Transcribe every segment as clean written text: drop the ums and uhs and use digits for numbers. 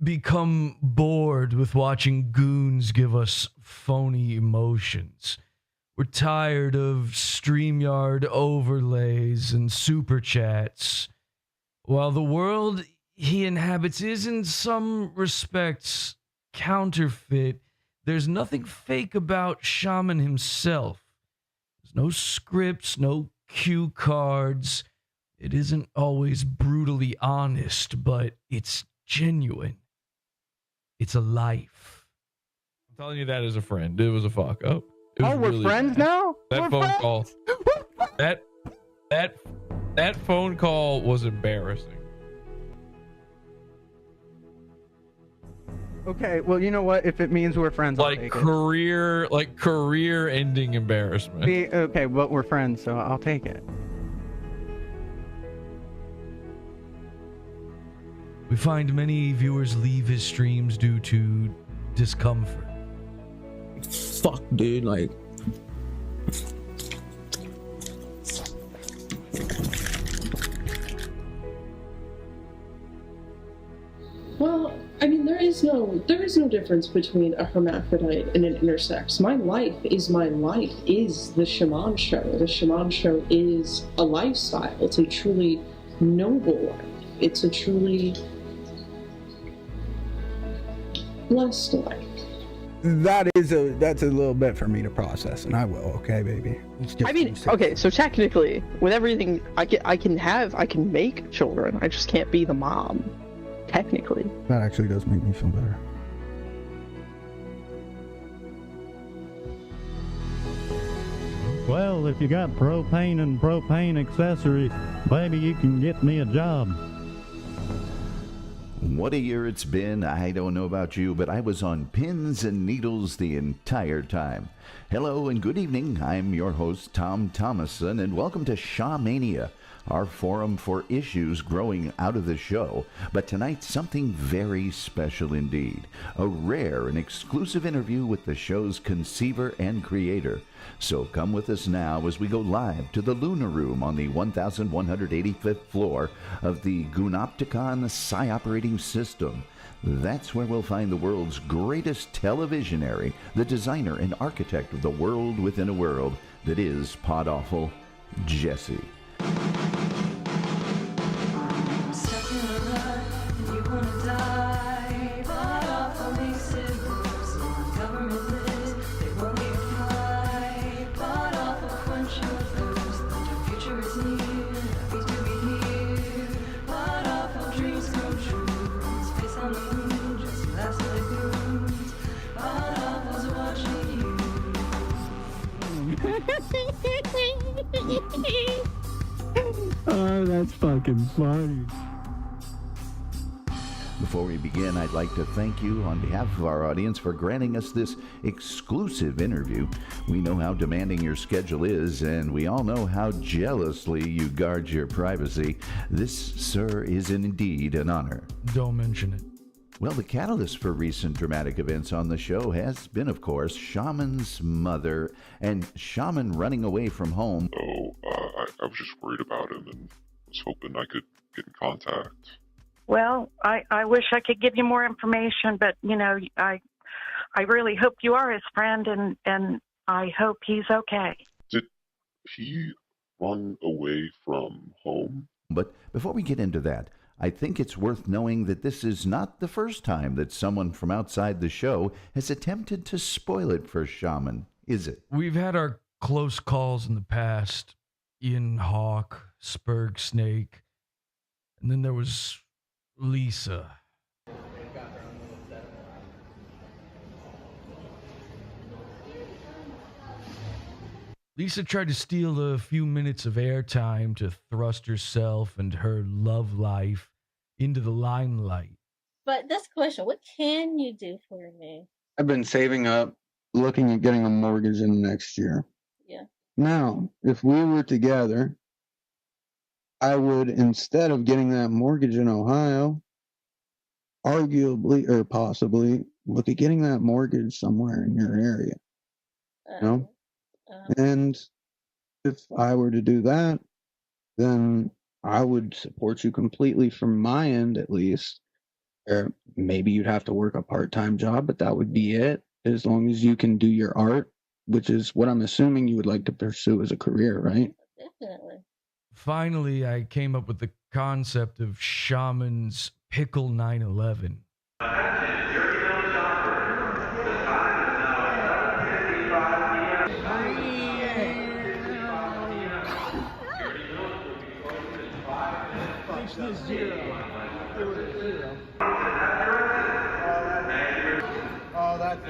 become bored with watching goons give us phony emotions. We're tired of StreamYard overlays and super chats. While the world he inhabits is in some respects counterfeit, there's nothing fake about Shaman himself. There's no scripts, no cue cards. It isn't always brutally honest, but it's genuine. It's a life. I'm telling you that as a friend. It was a fuck up. It was we're really friends bad. now? That We're phone friends? call. That phone call was embarrassing. Okay, well, you know what? If it means we're friends, I'll Like take career ending embarrassment. it. Okay, but we're friends, so I'll take it. We find many viewers leave his streams due to discomfort. Fuck, dude, like. Well, I mean, there is no difference between a hermaphrodite and an intersex. My life is the Shaman show. The Shaman show is a lifestyle. It's a truly noble life. It's a truly blessed life. That's a little bit for me to process, and I will. Okay, baby. I mean, okay, so technically, with everything, I can make children. I just can't be the mom. Technically. That actually does make me feel better. Well, if you got propane and propane accessories, baby, you can get me a job. What a year it's been. I don't know about you, but I was on pins and needles the entire time. Hello and good evening. I'm your host, Tom Thomason, and welcome to Shamania, our forum for issues growing out of the show. But tonight, something very special indeed. A rare and exclusive interview with the show's conceiver and creator. So come with us now as we go live to the Lunar Room on the 1185th floor of the Gunopticon Psi Operating System. That's where we'll find the world's greatest televisionary, the designer and architect of the world within a world that is PODAWFUL, Jesse. Oh, that's fucking funny. Before we begin, I'd like to thank you on behalf of our audience for granting us this exclusive interview. We know how demanding your schedule is, and we all know how jealously you guard your privacy. This, sir, is indeed an honor. Don't mention it. Well, the catalyst for recent dramatic events on the show has been, of course, Shaman's mother and Shaman running away from home. I was just worried about him and was hoping I could get in contact. Well, I wish I could give you more information, but, you know, I really hope you are his friend, and I hope he's okay. Did he run away from home? But before we get into that, I think it's worth knowing that this is not the first time that someone from outside the show has attempted to spoil it for Shaman, is it? We've had our close calls in the past. Ian Hawk, Spurg Snake, and then there was Lisa. Lisa tried to steal a few minutes of airtime to thrust herself and her love life into the limelight. But that's the question. What can you do for me? I've been saving up, looking at getting a mortgage in next year. Yeah. Now, if we were together, I would, instead of getting that mortgage in Ohio, arguably or possibly look at getting that mortgage somewhere in your area. You know? And if I were to do that, then I would support you completely from my end, at least. Or maybe you'd have to work a part-time job, but that would be it. As long as you can do your art, which is what I'm assuming you would like to pursue as a career, right? Definitely. Finally, I came up with the concept of Shaman's Pickle 911. Oh, that's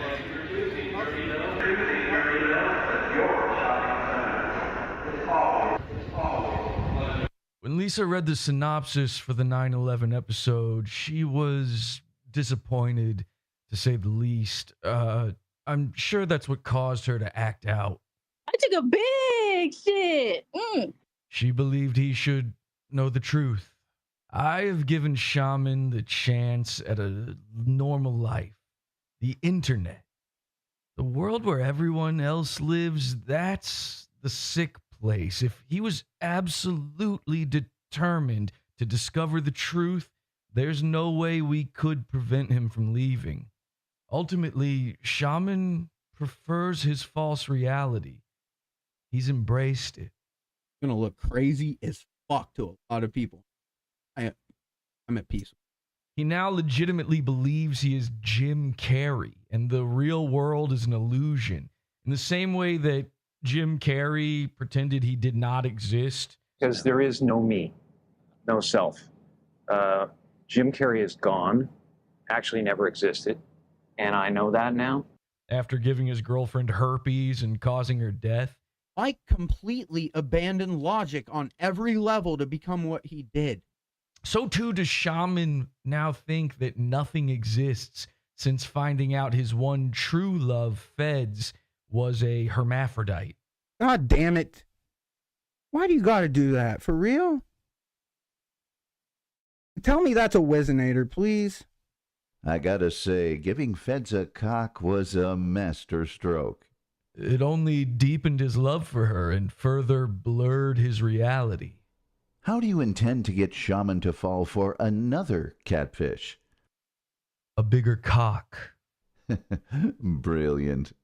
When Lisa read the synopsis for the 9/11 episode, she was disappointed, to say the least. I'm sure that's what caused her to act out. I took a big shit. She believed he should know the truth. I have given Shaman the chance at a normal life. The internet. The world where everyone else lives, that's the sick place. If he was absolutely determined to discover the truth, there's no way we could prevent him from leaving. Ultimately, Shaman prefers his false reality. He's embraced it. gonna look crazy as fuck to a lot of people. I'm at peace. He now legitimately believes he is Jim Carrey and the real world is an illusion. In the same way that Jim Carrey pretended he did not exist. Because there is no me, no self. Jim Carrey is gone, actually never existed, and I know that now. After giving his girlfriend herpes and causing her death. Mike completely abandoned logic on every level to become what he did. So too does Shaman now think that nothing exists since finding out his one true love, Feds, was a hermaphrodite. God damn it. Why do you gotta do that? For real? Tell me that's a Wizinator, please. I gotta say, giving Feds a cock was a master stroke. It only deepened his love for her and further blurred his reality. How do you intend to get Shaman to fall for another catfish? A bigger cock. Brilliant.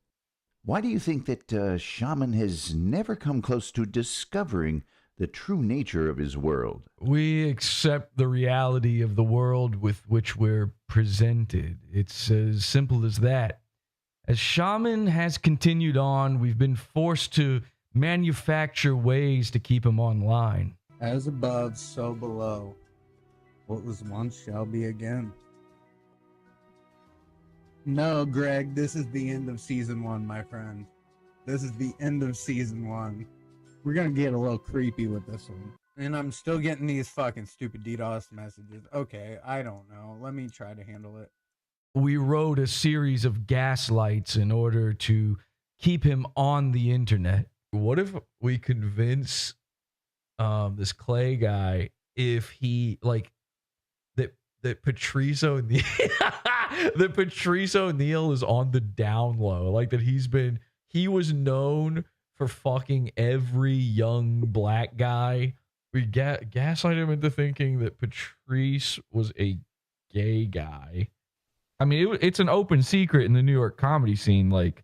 Why do you think that Shaman has never come close to discovering the true nature of his world? We accept the reality of the world with which we're presented. It's as simple as that. As Shaman has continued on, we've been forced to manufacture ways to keep him online. As above, so below. What was once shall be again. No, Greg, this is the end of season 1, my friend. This is the end of season 1. We're gonna get a little creepy with this one. And I'm still getting these fucking stupid DDoS messages. Okay, I don't know. Let me try to handle it. We wrote a series of gaslights in order to keep him on the internet. What if we convince this Clay guy, if he that Patrice O'Neal that Patrice O'Neal is on the down low, like that he was known for fucking every young black guy. We gaslight him into thinking that Patrice was a gay guy. I mean, it's an open secret in the New York comedy scene. Like,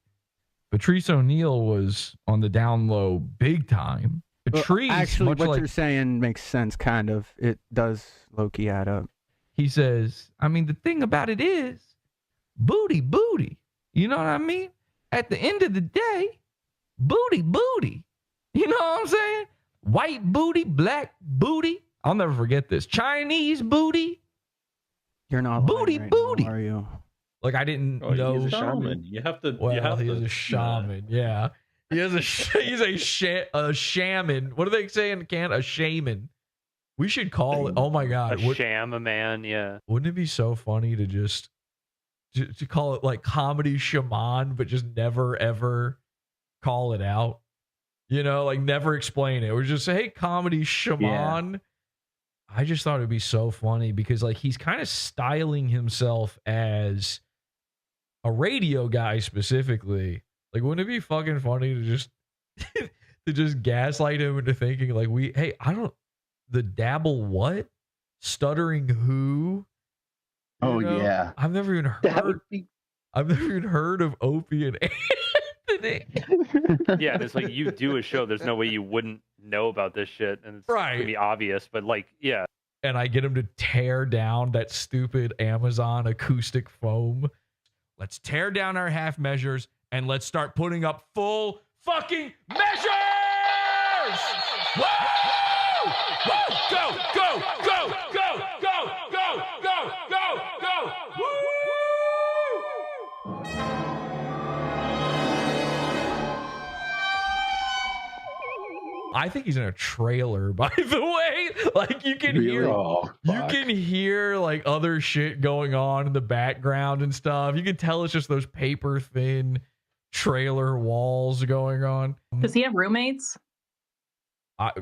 Patrice O'Neal was on the down low big time. Patrice, well, actually, what you're saying makes sense, kind of. It does low-key add up. He says, I mean, the thing about it is, booty. You know what I mean? At the end of the day, booty. You know what I'm saying? White booty, black booty. I'll never forget this. Chinese booty. You're not booty, right booty. Now, are you? Like, I didn't know. He's a shaman. You have to. Well, you have he's to, a shaman. Yeah. He has he's a shaman. What do they say in Canada? A shaman. We should call it. Oh my God. A shaman, yeah. Wouldn't it be so funny to just to call it like comedy shaman, but just never ever call it out? You know, like never explain it. Or just say, hey, comedy shaman. Yeah. I just thought it'd be so funny because like he's kind of styling himself as a radio guy specifically. Like, wouldn't it be fucking funny to just to just gaslight him into thinking like the dabble what? Stuttering who? Oh, You know? yeah. I've never even heard of Opie and Anthony. Yeah, and it's like you do a show. There's no way you wouldn't know about this shit, and it's gonna be obvious. But like, yeah. And I get him to tear down that stupid Amazon acoustic foam. Let's tear down our half measures and let's start putting up full fucking measures! Woo! Woo! Go, go, go, go, go, go, go, go, go! Woo! I think he's in a trailer, by the way. Like you can hear like other shit going on in the background and stuff. You can tell it's just those paper thin trailer walls going on. Does he have roommates?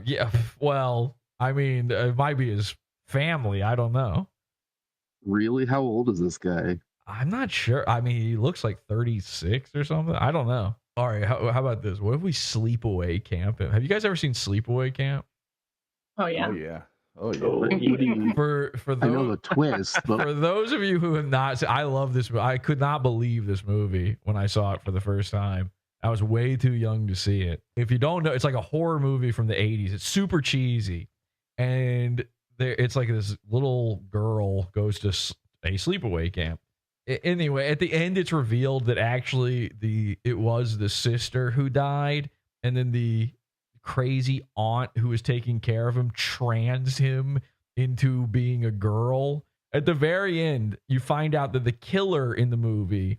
Yeah. Well, I mean, it might be his family. I don't know. Really? How old is this guy? I'm not sure. I mean, he looks like 36 or something. I don't know. All right, how about this? What if we sleepaway camp him? Have you guys ever seen Sleepaway Camp? Oh yeah. Oh yeah. Oh yeah. For those, I know the twist, but for those of you who have not seen, I love this movie. I could not believe this movie when I saw it for the first time. I was way too young to see it. If you don't know, it's like a horror movie from the 80s. It's super cheesy. And it's like this little girl goes to a sleepaway camp. Anyway, at the end, it's revealed that actually it was the sister who died, and then the crazy aunt who was taking care of him trans him into being a girl. At the very end, you find out that the killer in the movie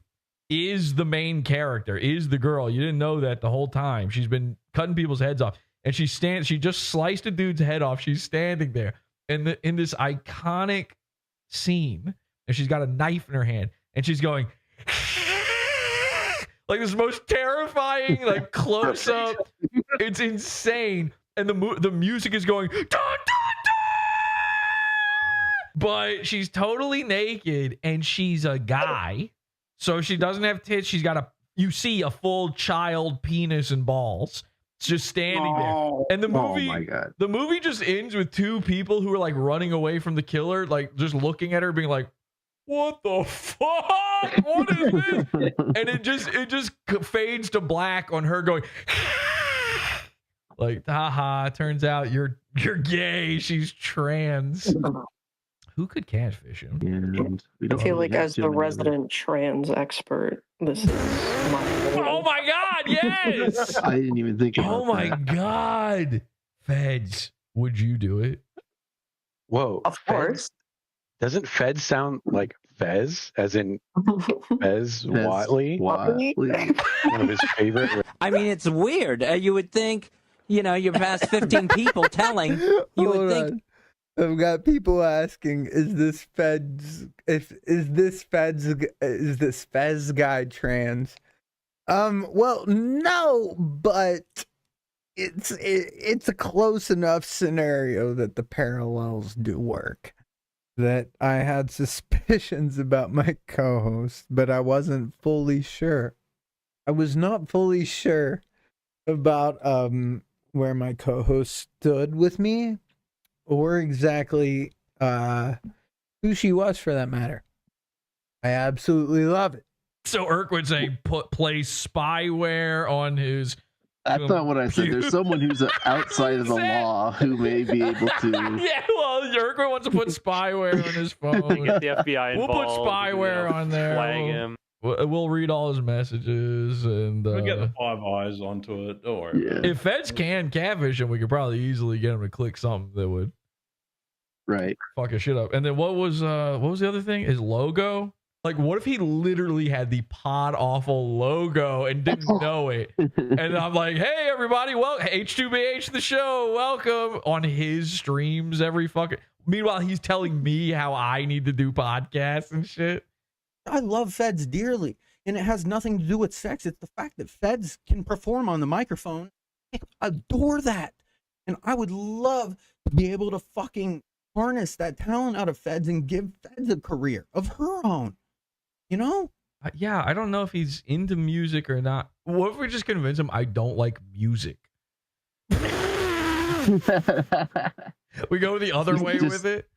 is the main character, is the girl. You didn't know that the whole time. She's been cutting people's heads off, and she just sliced a dude's head off. She's standing there in this iconic scene, and she's got a knife in her hand, and she's going like this most terrifying, like close up. It's insane, and the music is going, dun, dun, dun! But she's totally naked, and she's a guy, so she doesn't have tits. She's got you see a full child penis and balls. It's just standing there, and the movie, oh my God. The movie just ends with two people who are like running away from the killer, like just looking at her, being like, "What the fuck? What is this?" And it just fades to black on her going, like, haha, turns out you're gay. She's trans. Who could catfish him? I feel like as the resident trans expert, this is my Oh my God, yes! I didn't even think about Oh my that. God. Feds, would you do it? Whoa. Of course. Doesn't Fez sound like Fez, as in Fez Watley? Watley. One of his favorite. I mean, it's weird. You would think, you're past 15 people telling. You would think. I've got people asking, is this Fez guy trans? Well, no, but it's a close enough scenario that the parallels do work. That I had suspicions about my co-host, but I wasn't fully sure. I was not fully sure about where my co-host stood with me, or exactly who she was, for that matter. I absolutely love it. So Irk would say, play spyware on his. That's not what I said. There's someone who's outside of the law who may be able to. Yeah, well, Irk wants to put spyware on his phone. Get the FBI involved. We'll put spyware on there. Flag him. We'll read all his messages and We'll get the Five Eyes onto it. Don't worry. Yeah. If Feds can catfish him, we could probably easily get him to click something that would fuck his shit up. And then what was the other thing? His logo? Like, what if he literally had the PODAWFUL logo and didn't know it? And I'm like, hey, everybody, well, H2BH the show, welcome, on his streams every fucking. Meanwhile, he's telling me how I need to do podcasts and shit. I love Feds dearly, and it has nothing to do with sex. It's the fact that Feds can perform on the microphone. I adore that. And I would love to be able to fucking harness that talent out of Feds and give Feds a career of her own. Yeah, I don't know if he's into music or not. What if we just convince him I don't like music? We go the other way with it.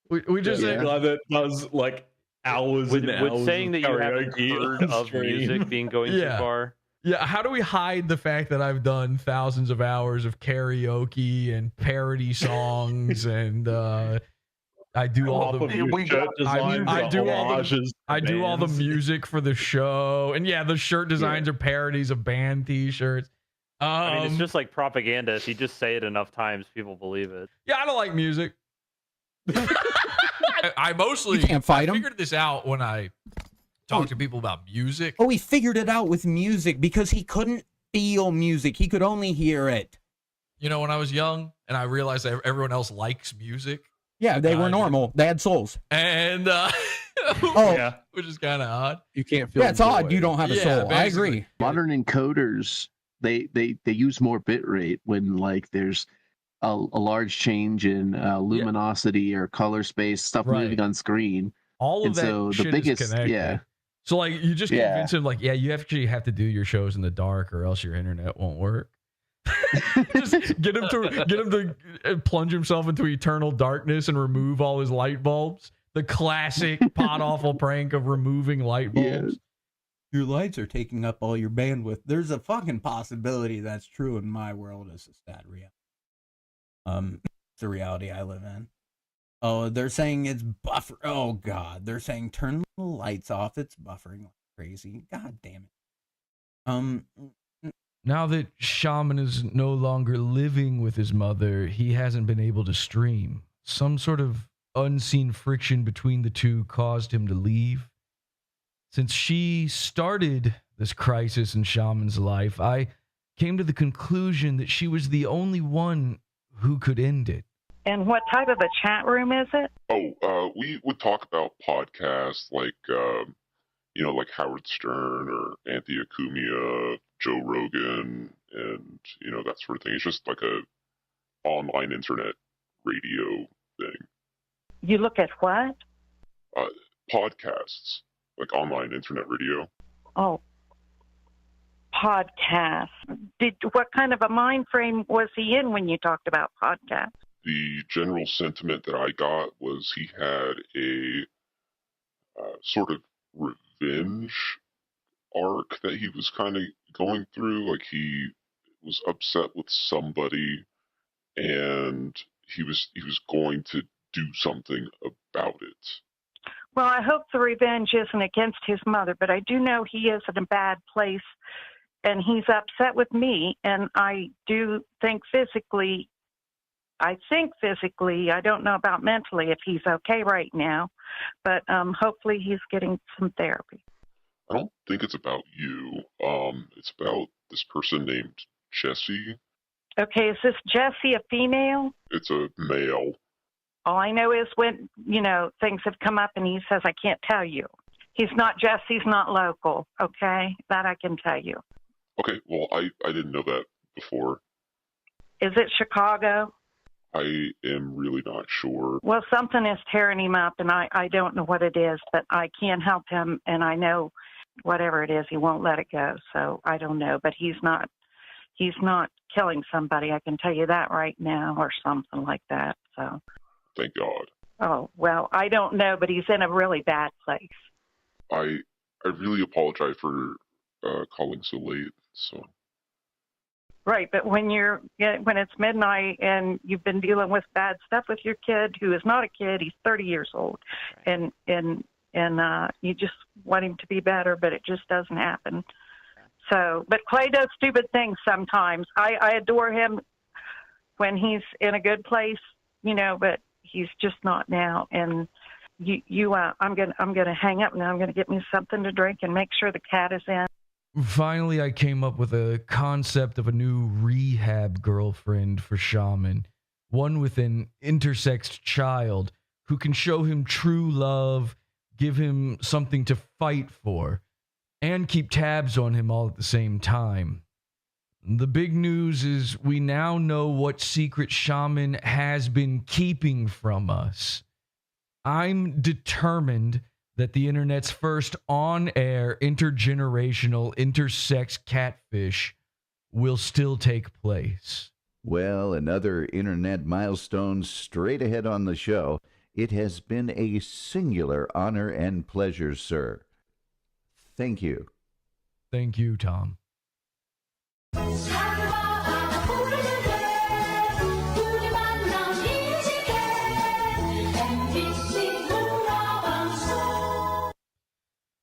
We just a guy that does like hours Would and hours saying that of you haven't karaoke heard on of stream. music being going too far? Yeah, how do we hide the fact that I've done thousands of hours of karaoke and parody songs and I do all the I do all the music for the show, and yeah, the shirt designs are parodies of band T-shirts. I mean, it's just like propaganda. If you just say it enough times, people believe it. Yeah, I don't like music. I mostly You can't fight I 'em. figured this out when I talk to people about music. Oh, he figured it out with music because he couldn't feel music. He could only hear it. You know, when I was young and I realized that everyone else likes music. Yeah, they were normal. They had souls. And which is kind of odd. You can't feel. Yeah, it's odd. You don't have a soul. I agree. Modern encoders, they use more bit rate when like there's a large change in luminosity or color space, stuff moving on screen. All of and that so shit the biggest, is connected. yeah. So like you just convince him like, yeah, you actually have to do your shows in the dark or else your internet won't work. Just get him to plunge himself into eternal darkness and remove all his light bulbs. The classic PODAWFUL prank of removing light bulbs. Your lights are taking up all your bandwidth. There's a fucking possibility that's true in my world. It's a sad reality. It's the reality I live in. Oh, they're saying it's buffer. Oh God, they're saying turn the lights off. It's buffering like crazy. God damn it. Now that Shaman is no longer living with his mother, he hasn't been able to stream. Some sort of unseen friction between the two caused him to leave. Since she started this crisis in Shaman's life, I came to the conclusion that she was the only one who could end it. And what type of a chat room is it? We would talk about podcasts like, like Howard Stern or Anthony Acumia, Joe Rogan, and, that sort of thing. It's just like a online internet radio thing. You look at what? Podcasts, like online internet radio. Oh, podcasts. What kind of a mind frame was he in when you talked about podcasts? The general sentiment that I got was he had a sort of revenge arc that he was kind of going through. Like he was upset with somebody and he was going to do something about it. Well, I hope the revenge isn't against his mother, but I do know he is in a bad place and he's upset with me, and I do think physically, I don't know about mentally if he's okay right now, but hopefully he's getting some therapy. I don't think it's about you. It's about this person named Jesse. Okay, is this Jesse a female? It's a male. All I know is when, things have come up and he says, I can't tell you. He's not Jesse's not local, okay? That I can tell you. Okay, well, I didn't know that before. Is it Chicago? I am really not sure. Well, something is tearing him up, and I don't know what it is, but I can't help him, and I know whatever it is, he won't let it go, so I don't know. But he's not killing somebody, I can tell you that right now, or something like that, so. Thank God. Oh, well, I don't know, but he's in a really bad place. I really apologize for calling so late, so. Right, but when it's midnight and you've been dealing with bad stuff with your kid, who is not a kid, he's 30 years old, and you just want him to be better, but it just doesn't happen. So, but Clay does stupid things sometimes. I adore him when he's in a good place, but he's just not now. And I'm gonna hang up now. I'm gonna get me something to drink and make sure the cat is in. Finally, I came up with a concept of a new rehab girlfriend for Shaman. One with an intersexed child who can show him true love, give him something to fight for, and keep tabs on him all at the same time. The big news is we now know what secret Shaman has been keeping from us. I'm determined that the internet's first on-air intergenerational intersex catfish will still take place. Well, another internet milestone straight ahead on the show. It has been a singular honor and pleasure, sir. Thank you. Thank you, Tom.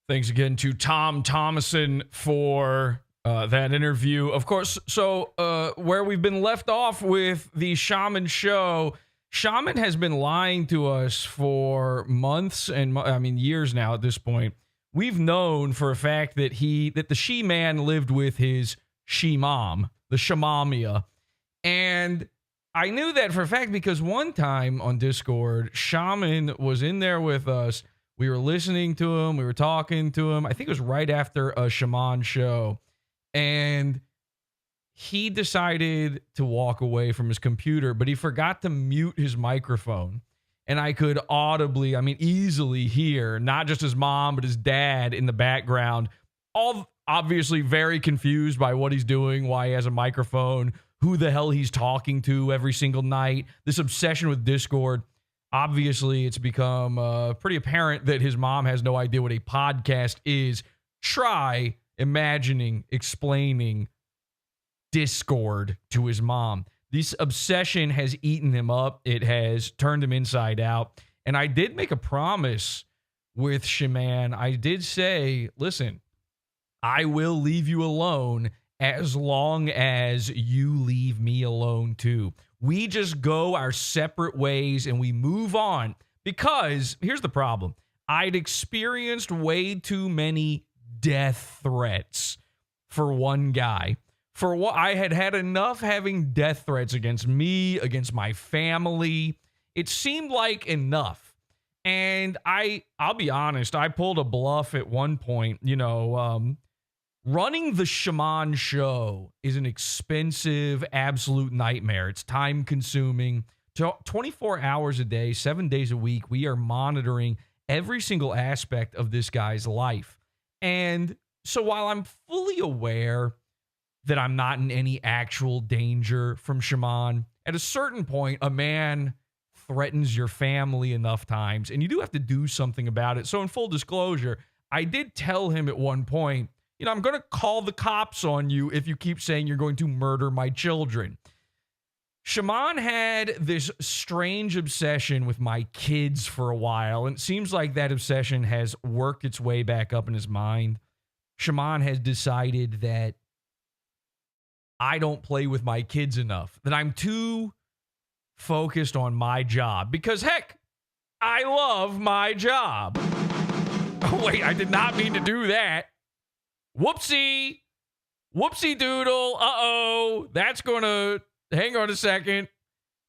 Thanks again to Tom Thomason for that interview. Of course, so where we've been left off with the Shaman show, Shaman has been lying to us for months and years now at this point. We've known for a fact that the she-man lived with his she-mom, the Shamamia. And I knew that for a fact because one time on Discord, Shaman was in there with us. We were listening to him. We were talking to him. I think it was right after a Shaman show. And he decided to walk away from his computer, but he forgot to mute his microphone. And I could audibly, easily hear not just his mom, but his dad in the background, all obviously very confused by what he's doing, why he has a microphone, who the hell he's talking to every single night, this obsession with Discord. Obviously, it's become pretty apparent that his mom has no idea what a podcast is. Try imagining, explaining Discord to his mom. This obsession has eaten him up. It has turned him inside out. And I did make a promise with Shaman. I did say, listen, I will leave you alone as long as you leave me alone too. We just go our separate ways and we move on. Because here's the problem. I'd experienced way too many death threats for one guy. For what I had enough having death threats against me, against my family. It seemed like enough. And I'll be honest, I pulled a bluff at one point. Running the Shaman show is an expensive, absolute nightmare. It's time consuming. 24 hours a day, 7 days a week, we are monitoring every single aspect of this guy's life. And so while I'm fully aware that I'm not in any actual danger from Shaman, at a certain point, a man threatens your family enough times, and you do have to do something about it. So in full disclosure, I did tell him at one point, I'm going to call the cops on you if you keep saying you're going to murder my children. Shaman had this strange obsession with my kids for a while, and it seems like that obsession has worked its way back up in his mind. Shaman has decided that I don't play with my kids enough, that I'm too focused on my job, because heck, I love my job. Oh, wait, I did not mean to do that. Whoopsie doodle. Uh-oh. That's going to, hang on a second.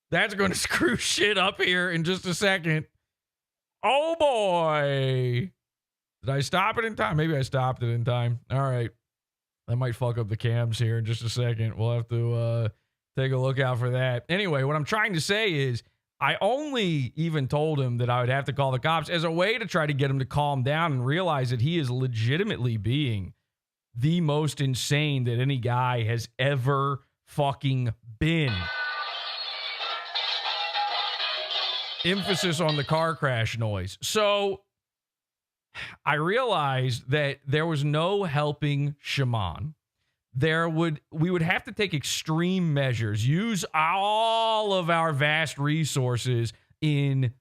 That's going to screw shit up here in just a second. Oh boy. Did I stop it in time? Maybe I stopped it in time. All right. I might fuck up the cams here in just a second. We'll have to take a look out for that. Anyway, what I'm trying to say is I only even told him that I would have to call the cops as a way to try to get him to calm down and realize that he is legitimately being the most insane that any guy has ever fucking been. Emphasis on the car crash noise. So I realized that there was no helping Shaman. We would have to take extreme measures, use all of our vast resources in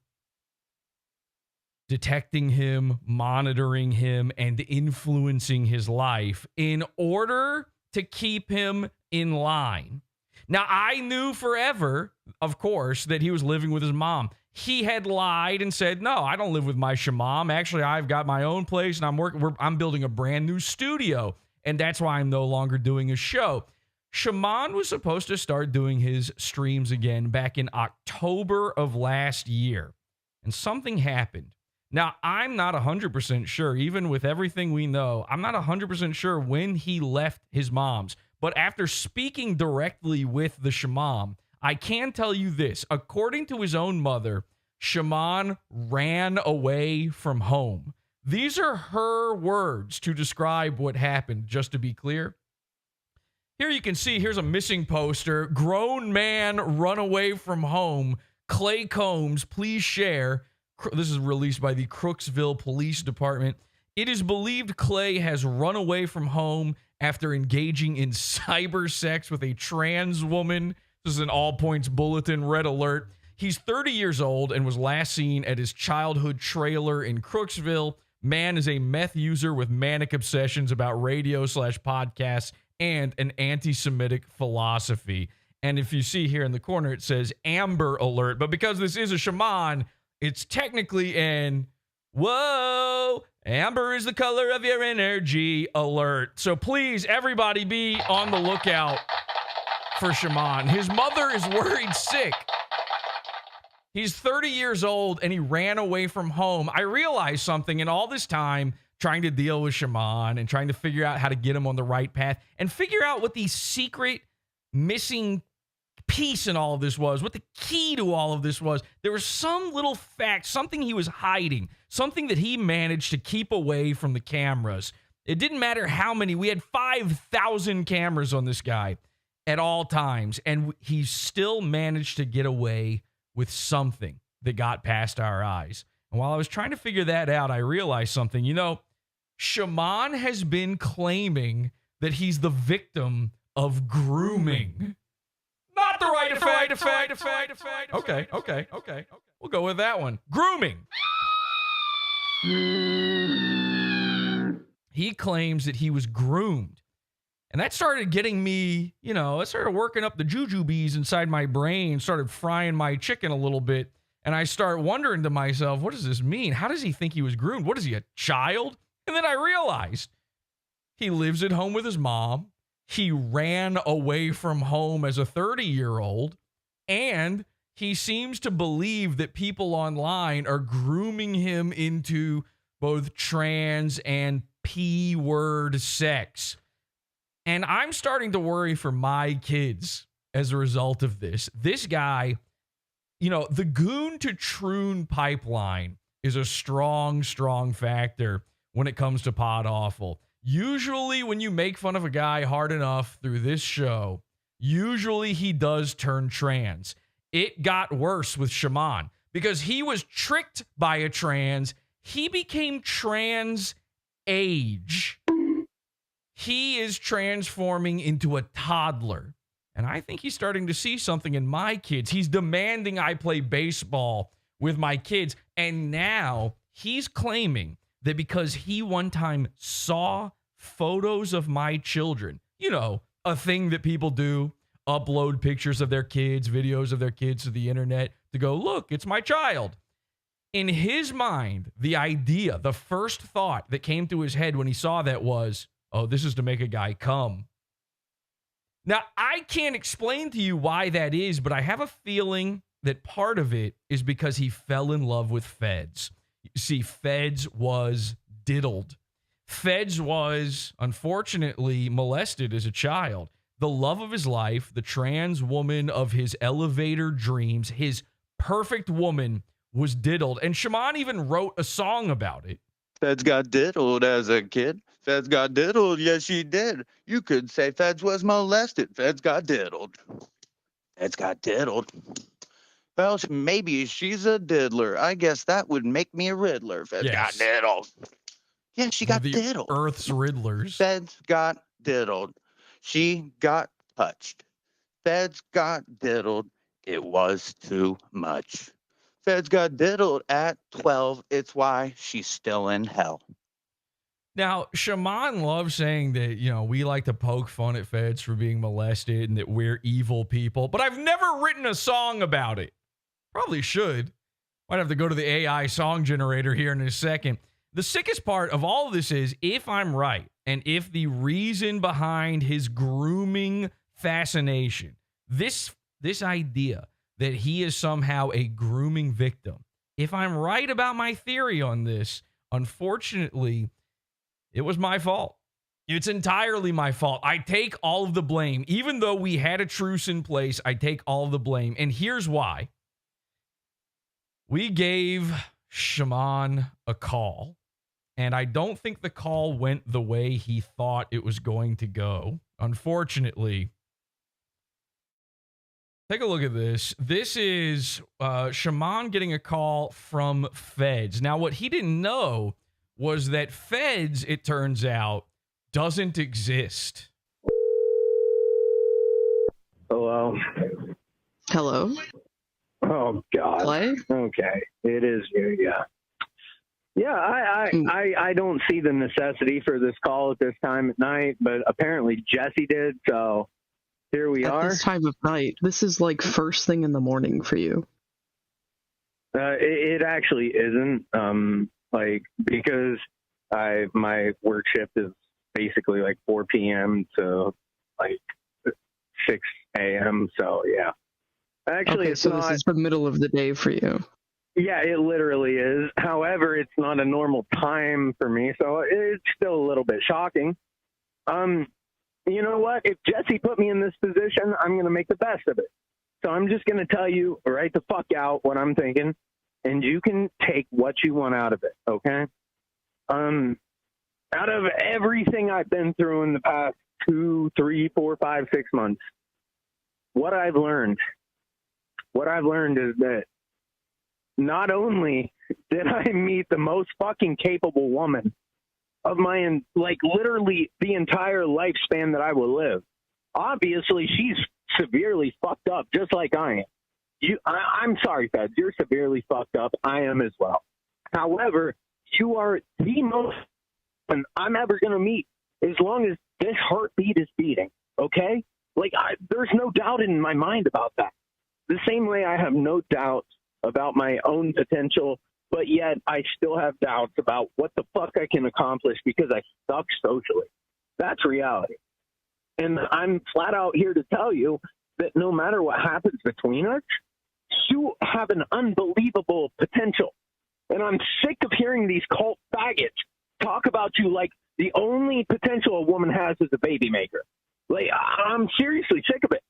detecting him, monitoring him, and influencing his life in order to keep him in line. Now, I knew forever, of course, that he was living with his mom. He had lied and said, no, I don't live with my Shamam. Actually, I've got my own place, and I'm building a brand new studio, and that's why I'm no longer doing a show. Shaman was supposed to start doing his streams again back in October of last year, and something happened. Now, I'm not 100% sure, even with everything we know, I'm not 100% sure when he left his mom's. But after speaking directly with the Shaman, I can tell you this. According to his own mother, Shaman ran away from home. These are her words to describe what happened, just to be clear. Here you can see, here's a missing poster. Grown man run away from home. Clay Combs, please share. This is released by the Crooksville Police Department. It is believed Clay has run away from home after engaging in cyber sex with a trans woman. This is an all points bulletin, red alert. He's 30 years old and was last seen at his childhood trailer in Crooksville. Man is a meth user with manic obsessions about radio/podcasts and an anti-Semitic philosophy. And if you see here in the corner, it says Amber Alert. But because this is a shaman, it's technically an whoa, amber is the color of your energy alert. So please, everybody, be on the lookout for Shaman. His mother is worried sick. He's 30 years old and he ran away from home. I realized something in all this time trying to deal with Shaman and trying to figure out how to get him on the right path and figure out what the secret missing piece in all of this was, what the key to all of this was. There was some little fact, something he was hiding, something that he managed to keep away from the cameras. It didn't matter how many. We had 5,000 cameras on this guy at all times, and he still managed to get away with something that got past our eyes. And while I was trying to figure that out, I realized something. You know, Shaman has been claiming that he's the victim of grooming. Not the right effect. Okay. We'll go with that one. Grooming. He claims that he was groomed. And that started getting me, you know, it started working up the jujubes inside my brain, started frying my chicken a little bit. And I start wondering to myself, what does this mean? How does he think he was groomed? What is he, a child? And then I realized he lives at home with his mom. He ran away from home as a 30-year-old. And he seems to believe that people online are grooming him into both trans and P-word sex. And I'm starting to worry for my kids as a result of this. This guy, you know, the goon to troon pipeline is a strong, strong factor when it comes to Pod Awful. Usually when you make fun of a guy hard enough through this show, usually he does turn trans. It got worse with Shaman because he was tricked by a trans. He became trans age. He is transforming into a toddler. And I think he's starting to see something in my kids. He's demanding I play baseball with my kids. And now he's claiming that because he one time saw photos of my children, you know, a thing that people do, upload pictures of their kids, videos of their kids to the internet to go, look, it's my child. In his mind, the idea, the first thought that came to his head when he saw that was, oh, this is to make a guy come. Now, I can't explain to you why that is, but I have a feeling that part of it is because he fell in love with Feds. You see, Feds was diddled. Feds was, unfortunately, molested as a child. The love of his life, the trans woman of his elevator dreams, his perfect woman was diddled. And Shaman even wrote a song about it. Feds got diddled as a kid. Feds got diddled. Yes, she did. You could say Feds was molested. Feds got diddled. Feds got diddled. Well, maybe she's a diddler. I guess that would make me a Riddler. Feds got diddled. Yeah, she got diddled. Earth's Riddlers. Feds got diddled. She got touched. Feds got diddled. It was too much. Feds got diddled at 12. It's why she's still in hell. Now, Shaman loves saying that, you know, we like to poke fun at Feds for being molested and that we're evil people, but I've never written a song about it. Probably should. Might have to go to the AI song generator here in a second. The sickest part of all of this is, if I'm right, and if the reason behind his grooming fascination, this idea that he is somehow a grooming victim, if I'm right about my theory on this, unfortunately, it was my fault. It's entirely my fault. I take all of the blame. Even though we had a truce in place, I take all of the blame. And here's why. We gave Shaman a call, and I don't think the call went the way he thought it was going to go. Unfortunately, Take a look at this. This is Shaman getting a call from Feds. Now, what he didn't know was that Feds, it turns out, doesn't exist. Hello. Hello. Oh God. Clay? Okay, it is you. Yeah. Yeah, I don't see the necessity for this call at this time at night, but apparently Jesse did, so here we are. At this time of night, this is like first thing in the morning for you. It actually isn't, like, because my work shift is basically like 4 p.m. to like 6 a.m., so yeah. Actually, okay, it's so not, this is the middle of the day for you. Yeah, it literally is. However, it's not a normal time for me, so it's still a little bit shocking. You know what? If Jesse put me in this position, I'm going to make the best of it. So I'm just going to tell you right the fuck out what I'm thinking, and you can take what you want out of it, okay? Out of everything I've been through in the past 2, 3, 4, 5, 6 months, what I've learned is that not only did I meet the most fucking capable woman of my, like, literally the entire lifespan that I will live. Obviously, she's severely fucked up, just like I am. I'm sorry, Feds, you're severely fucked up. I am as well. However, you are the most woman I'm ever going to meet as long as this heartbeat is beating, okay? Like, there's no doubt in my mind about that. The same way I have no doubt about my own potential, but yet I still have doubts about what the fuck I can accomplish because I suck socially. That's reality. And I'm flat out here to tell you that no matter what happens between us, you have an unbelievable potential. And I'm sick of hearing these cult faggots talk about you like the only potential a woman has is a baby maker. Like, I'm seriously sick of it.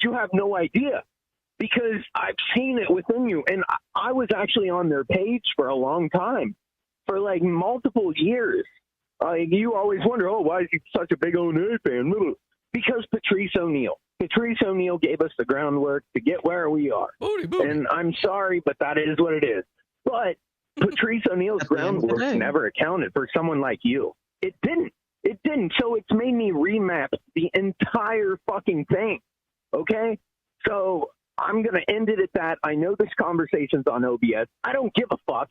You have no idea. Because I've seen it within you. And I was actually on their page for a long time, for like multiple years. You always wonder, oh, why is he such a big O&A fan? Because Patrice O'Neal. Patrice O'Neal gave us the groundwork to get where we are. And I'm sorry, but that is what it is. But Patrice O'Neal's groundwork never accounted for someone like you. It didn't. It didn't. So it's made me remap the entire fucking thing. Okay? So I'm going to end it at that. I know this conversation's on OBS. I don't give a fuck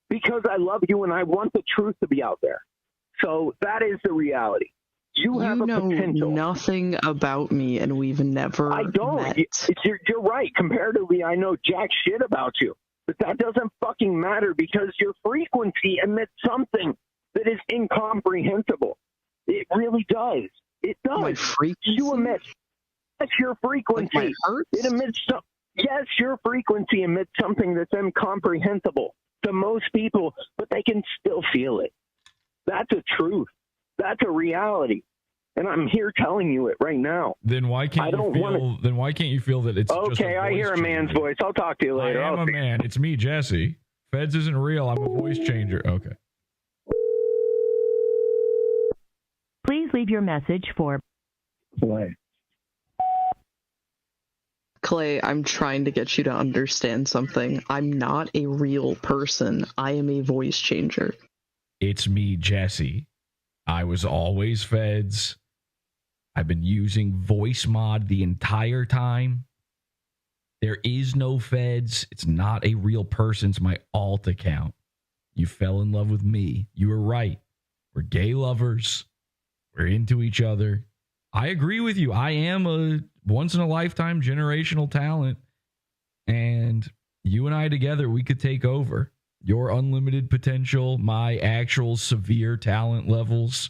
because I love you and I want the truth to be out there. So that is the reality. You have a potential. Nothing about me, and we've never I don't. met. You're right. Comparatively, I know jack shit about you. But that doesn't fucking matter because your frequency emits something that is incomprehensible. It really does. It does. My frequency? You emit. That's your frequency. Like my hertz? It emits yes, your frequency emits something that's incomprehensible to most people, but they can still feel it. That's a truth. That's a reality. And I'm here telling you it right now. Then why can't Then why can't you feel that it's okay? Just a I hear a man's voice. I'll talk to you later. I am a man. It's me, Jesse. Feds isn't real. I'm a voice changer. Okay. Please leave your message for Clay, I'm trying to get you to understand something. I'm not a real person. I am a voice changer. It's me, Jesse. I was always Feds. I've been using voice mod the entire time. There is no Feds. It's not a real person. It's my alt account. You fell in love with me. You were right. We're gay lovers. We're into each other. I agree with you. I am a once-in-a-lifetime generational talent. And you and I together, we could take over. Your unlimited potential, my actual severe talent levels.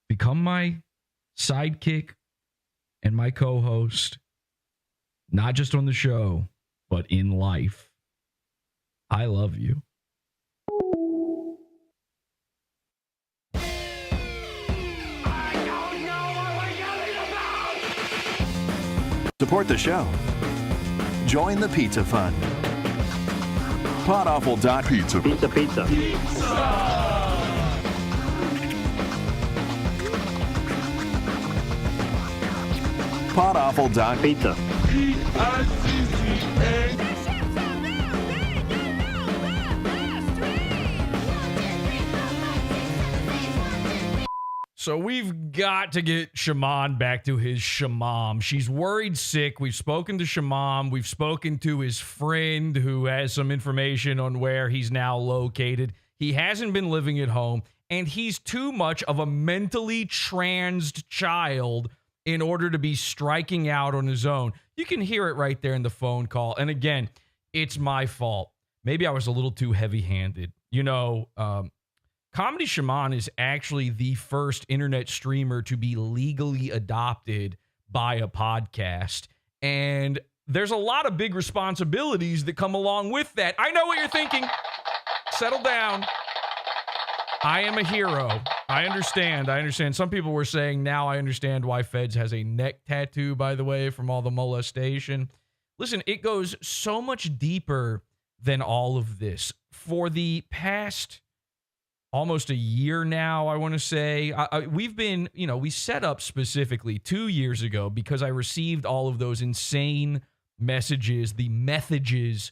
Become my sidekick and my co-host. Not just on the show, but in life. I love you. Support the show. Join the Pizza Fund. PODAWFUL.pizza. Pizza. PODAWFUL.pizza. So we've got to get Shaman back to his shamam. She's worried sick. We've spoken to Shaman. We've spoken to his friend who has some information on where he's now located. He hasn't been living at home, and he's too much of a mentally transed child in order to be striking out on his own. You can hear it right there in the phone call. And again, it's my fault. Maybe I was a little too heavy-handed. You know, Comedy Shaman is actually the first internet streamer to be legally adopted by a podcast. And there's a lot of big responsibilities that come along with that. I know what you're thinking. Settle down. I am a hero. I understand. Some people were saying, now I understand why Feds has a neck tattoo, by the way, from all the molestation. Listen, it goes so much deeper than all of this. For the past almost a year now, I want to say, we've been, we set up specifically 2 years ago because I received all of those insane messages, the messages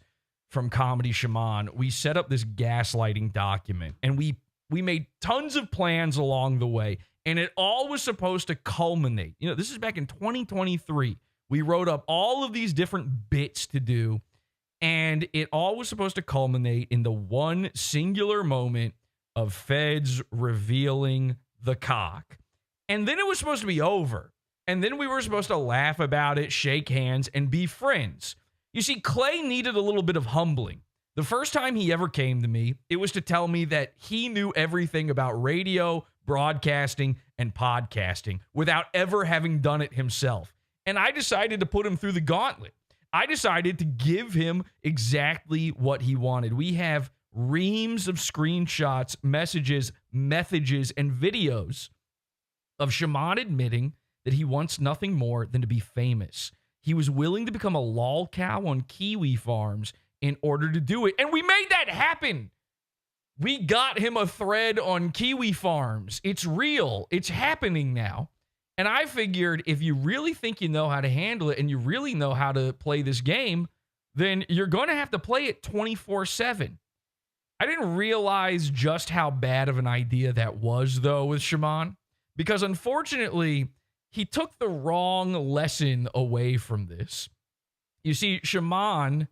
from Comedy Shaman. We set up this gaslighting document, and we made tons of plans along the way, and it all was supposed to culminate. This is back in 2023. We wrote up all of these different bits to do, and it all was supposed to culminate in the one singular moment of Feds revealing the cock. And then it was supposed to be over. And then we were supposed to laugh about it, shake hands, and be friends. You see, Clay needed a little bit of humbling. The first time he ever came to me, it was to tell me that he knew everything about radio, broadcasting, and podcasting without ever having done it himself. And I decided to put him through the gauntlet. I decided to give him exactly what he wanted. We have reams of screenshots, messages, and videos of Shaman admitting that he wants nothing more than to be famous. He was willing to become a lol cow on kiwi farms in order to do it. And we made that happen. We got him a thread on kiwi farms. It's real. It's happening now. And I figured if you really think you know how to handle it and you really know how to play this game, then you're going to have to play it 24/7. I didn't realize just how bad of an idea that was, though, with Shaman, because unfortunately, he took the wrong lesson away from this. You see, Shaman,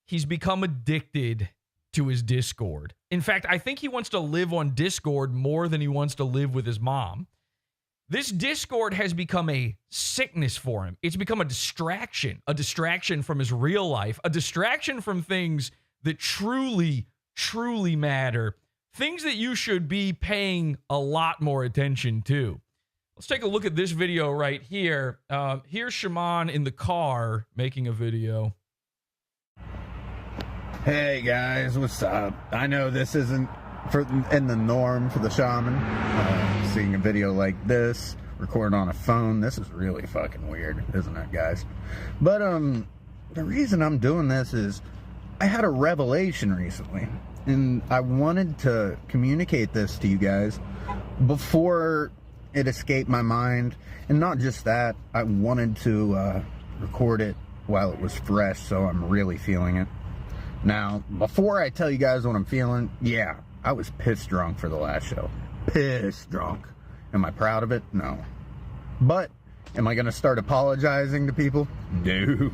he's become addicted to his Discord. In fact, I think he wants to live on Discord more than he wants to live with his mom. This Discord has become a sickness for him. It's become a distraction from his real life, a distraction from things that truly matter, things that you should be paying a lot more attention to. Let's take a look at this video right here. Here's Shaman in the car making a video. Hey guys, what's up? I know this isn't in the norm for the Shaman. Seeing a video like this, recorded on a phone, this is really fucking weird, isn't it, guys? But the reason I'm doing this is I had a revelation recently, and I wanted to communicate this to you guys before it escaped my mind. And not just that, I wanted to record it while it was fresh, so I'm really feeling it. Now, before I tell you guys what I'm feeling, yeah, I was pissed drunk for the last show. Pissed drunk. Am I proud of it? No. But, am I going to start apologizing to people? No.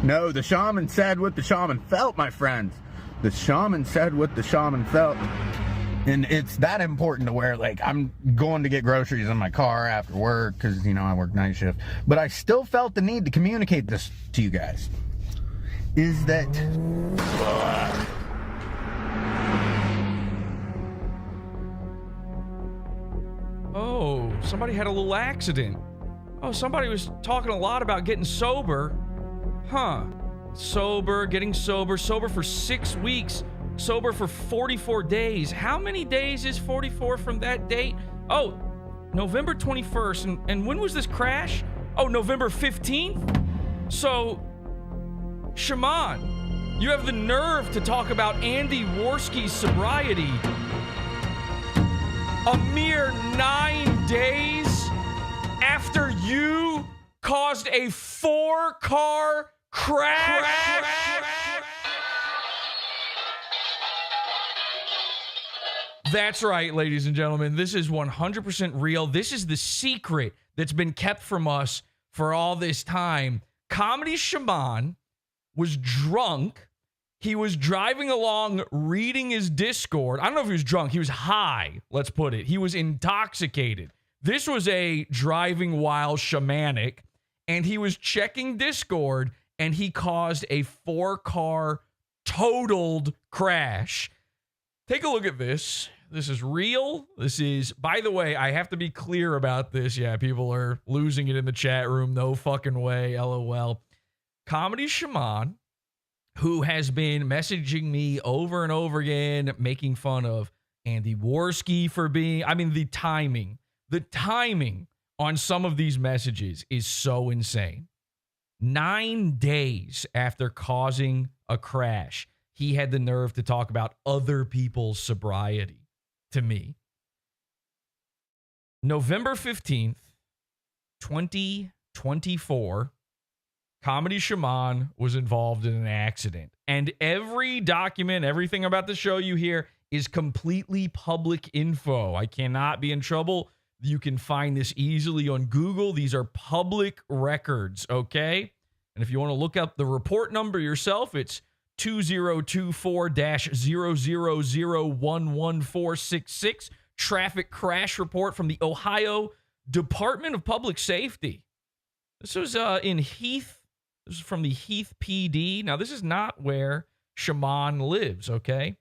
No, the Shaman said what the Shaman felt, my friends. The Shaman said what the Shaman felt. And it's that important to where, like, I'm going to get groceries in my car after work because, I work night shift. But I still felt the need to communicate this to you guys. Is that... Oh, somebody had a little accident. Oh, somebody was talking a lot about getting sober. Huh. Getting sober for 6 weeks, sober for 44 days. How many days is 44 from that date? Oh, November 21st. And when was this crash? Oh, November 15th? So, Shaman, you have the nerve to talk about Andy Worski's sobriety a mere 9 days after you caused a 4-car crash. That's right, ladies and gentlemen. This is 100% real. This is the secret that's been kept from us for all this time. Comedy Shaman was drunk. He was driving along reading his Discord. I don't know if he was drunk. He was high, let's put it. He was intoxicated. This was a driving while shamanic, and he was checking Discord, and he caused a 4-car totaled crash. Take a look at this. This is real. This is, by the way, I have to be clear about this. Yeah, people are losing it in the chat room. No fucking way. LOL. Comedy Shaman, who has been messaging me over and over again, making fun of Andy Worski for being, the timing on some of these messages is so insane. 9 days after causing a crash, he had the nerve to talk about other people's sobriety to me. November 15th, 2024, Comedy Shaman was involved in an accident. And every document, everything about the show you hear is completely public info. I cannot be in trouble. You can find this easily on Google. These are public records, okay? And if you want to look up the report number yourself, it's 2024-000111466, traffic crash report from the Ohio Department of Public Safety. This was in Heath. This is from the Heath PD. Now, this is not where Shaman lives, okay?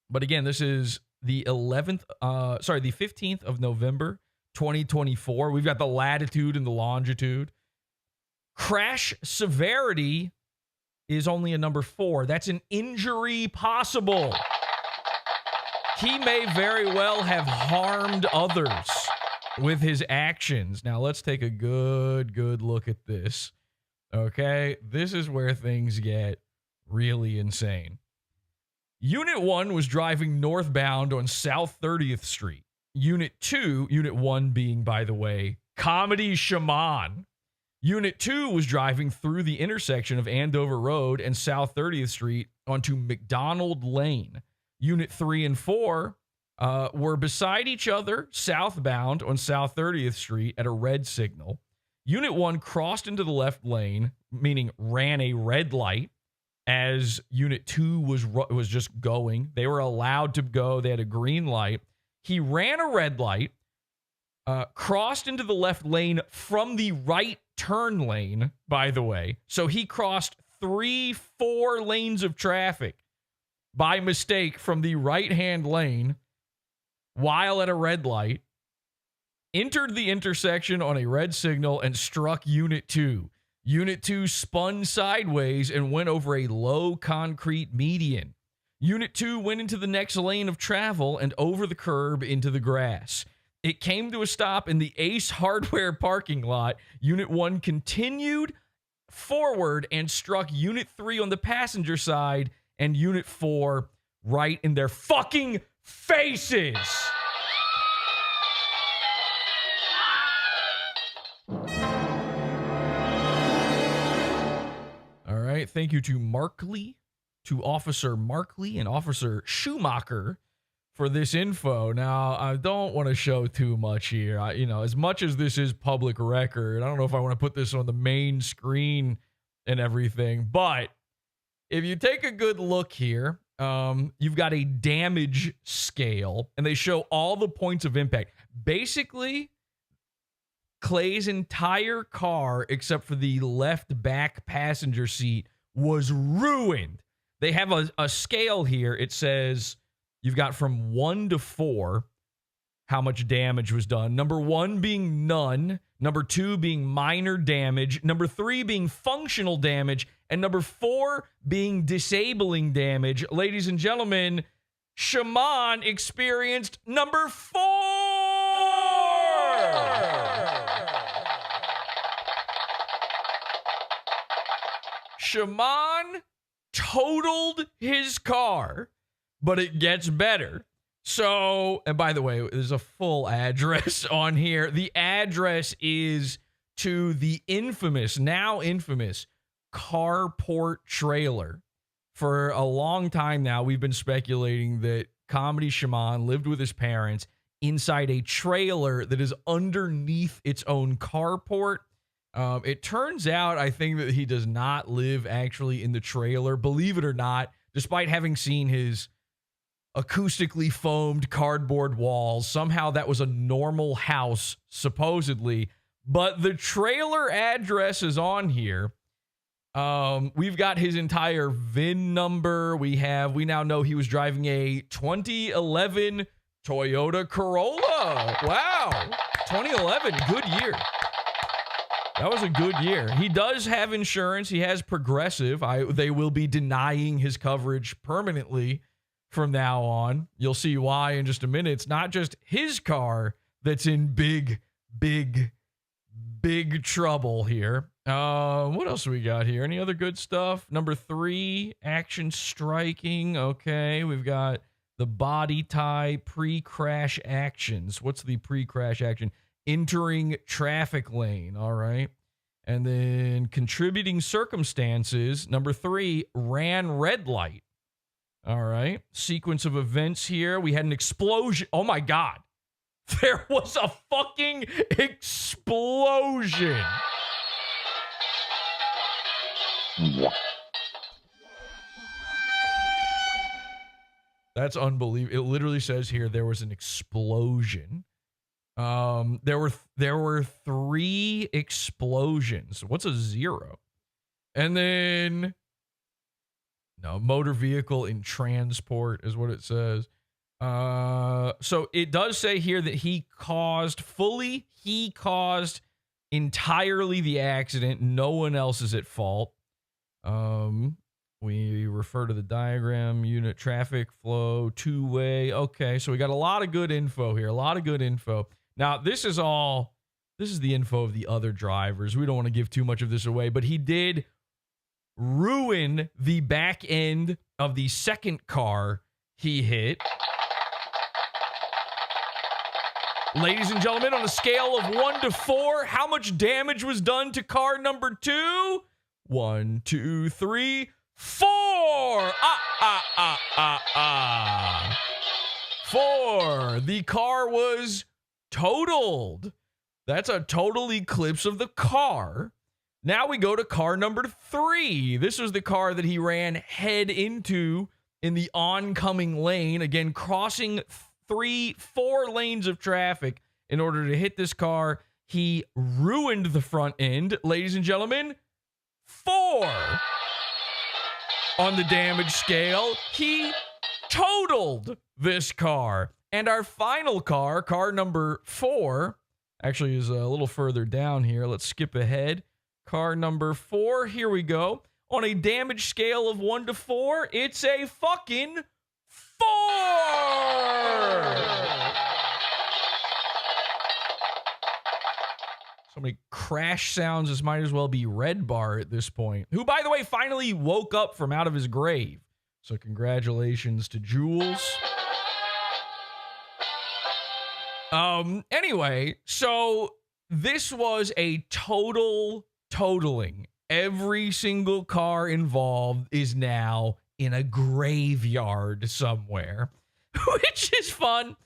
But again, this is the 15th of November, 2024. We've got the latitude and the longitude. Crash severity is only a number 4. That's an injury possible. He may very well have harmed others with his actions. Now, let's take a good look at this. Okay, this is where things get really insane. Unit 1 was driving northbound on South 30th Street. Unit 1 being, by the way, Comedy Shaman. Unit 2 was driving through the intersection of Andover Road and South 30th Street onto McDonald Lane. Unit 3 and 4 were beside each other southbound on South 30th Street at a red signal. Unit 1 crossed into the left lane, meaning ran a red light, as Unit 2 was just going. They were allowed to go. They had a green light. He ran a red light, crossed into the left lane from the right turn lane, by the way. So he crossed 3-4 lanes of traffic by mistake from the right-hand lane while at a red light, entered the intersection on a red signal, and struck Unit 2. Unit 2 spun sideways and went over a low concrete median. Unit 2 went into the next lane of travel and over the curb into the grass. It came to a stop in the Ace Hardware parking lot. Unit 1 continued forward and struck Unit 3 on the passenger side and Unit 4 right in their fucking faces. All right, thank you to Markley, to Officer Markley and Officer Schumacher for this info. Now, I don't want to show too much here. As much as this is public record, I don't know if I want to put this on the main screen and everything, but if you take a good look here, you've got a damage scale, and they show all the points of impact. Basically, Clay's entire car, except for the left back passenger seat, was ruined. They have a scale here. It says you've got from 1 to 4 how much damage was done. Number 1 being none. Number 2 being minor damage. Number 3 being functional damage. And number 4 being disabling damage. Ladies and gentlemen, Shaman experienced number 4! Shaman totaled his car, but it gets better. So, and by the way, there's a full address on here. The address is to the now infamous carport trailer. For a long time now, we've been speculating that Comedy Shaman lived with his parents inside a trailer that is underneath its own carport. It turns out, I think, that he does not live actually in the trailer, believe it or not, despite having seen his acoustically foamed cardboard walls. Somehow that was a normal house, supposedly. But the trailer address is on here. We've got his entire VIN number. We now know he was driving a 2011 Toyota Corolla. Wow. 2011, good year. That was a good year. He does have insurance. He has Progressive. They will be denying his coverage permanently from now on. You'll see why in just a minute. It's not just his car that's in big trouble here. What else do we got here? Any other good stuff? Number 3, action striking. Okay, we've got the body tie pre-crash actions. What's the pre-crash action? Entering traffic lane. All right. And then contributing circumstances. Number 3, ran red light. All right. Sequence of events here. We had an explosion. Oh my God. There was a fucking explosion. That's unbelievable. It literally says here there was an explosion. There were 3 explosions. What's a 0? And then motor vehicle in transport is what it says. So it does say here that he caused entirely the accident. No one else is at fault. We refer to the diagram, unit traffic flow, 2-way. Okay, so we got a lot of good info here. Now, this is the info of the other drivers. We don't want to give too much of this away, but he did ruin the back end of the second car he hit. Ladies and gentlemen, on a scale of 1 to 4, how much damage was done to car number 2? 1, 2, 3, 4. 4. The car was totaled. That's a total eclipse of the car. Now we go to car number 3. This was the car that he ran head into in the oncoming lane. Again, crossing 4 lanes of traffic in order to hit this car. He ruined the front end. Ladies and gentlemen, 4 on the damage scale. He totaled this car. And our final car, car number 4, actually is a little further down here. Let's skip ahead. Car number 4, here we go. On a damage scale of 1 to 4, it's a fucking 4! So many crash sounds, this might as well be Red Bar at this point. Who, by the way, finally woke up from out of his grave. So congratulations to Jules. Anyway, so this was a totaling. Every single car involved is now in a graveyard somewhere, which is fun.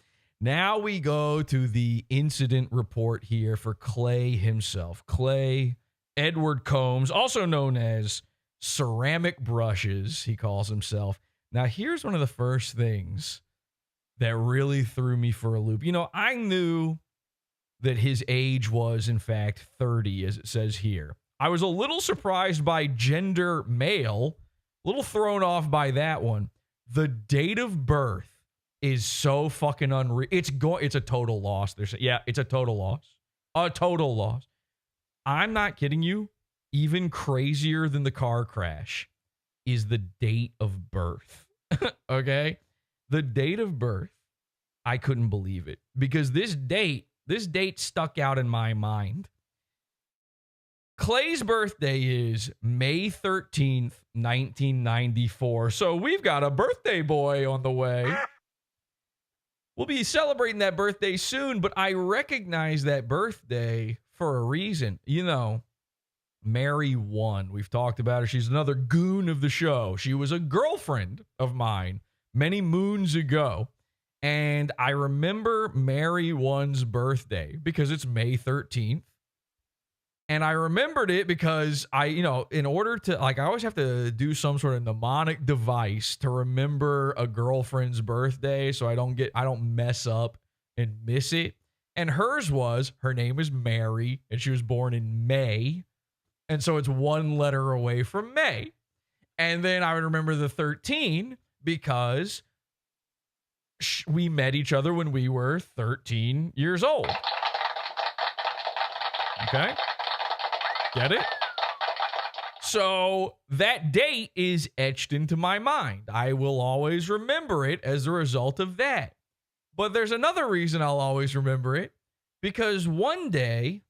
Now we go to the incident report here for Clay himself. Clay Edward Combs, also known as Ceramic Brushes, he calls himself. Now, here's one of the first things that really threw me for a loop. You know, I knew that his age was, in fact, 30, as it says here. I was a little surprised by gender male, a little thrown off by that one. The date of birth is so fucking unreal. It's a total loss. It's a total loss. A total loss. I'm not kidding you. Even crazier than the car crash is the date of birth. Okay? The date of birth, I couldn't believe it. Because this date stuck out in my mind. Clay's birthday is May 13th, 1994. So we've got a birthday boy on the way. We'll be celebrating that birthday soon, but I recognize that birthday for a reason. You know, Mary 1, we've talked about her. She's another goon of the show. She was a girlfriend of mine many moons ago. And I remember Mary 1's birthday because it's May 13th. And I remembered it because in order to, I always have to do some sort of mnemonic device to remember a girlfriend's birthday so I don't mess up and miss it. And hers was, her name is Mary, and she was born in May. And so it's one letter away from May. And then I would remember the 13 because we met each other when we were 13 years old. Okay? Get it? So that date is etched into my mind. I will always remember it as a result of that. But there's another reason I'll always remember it, because one day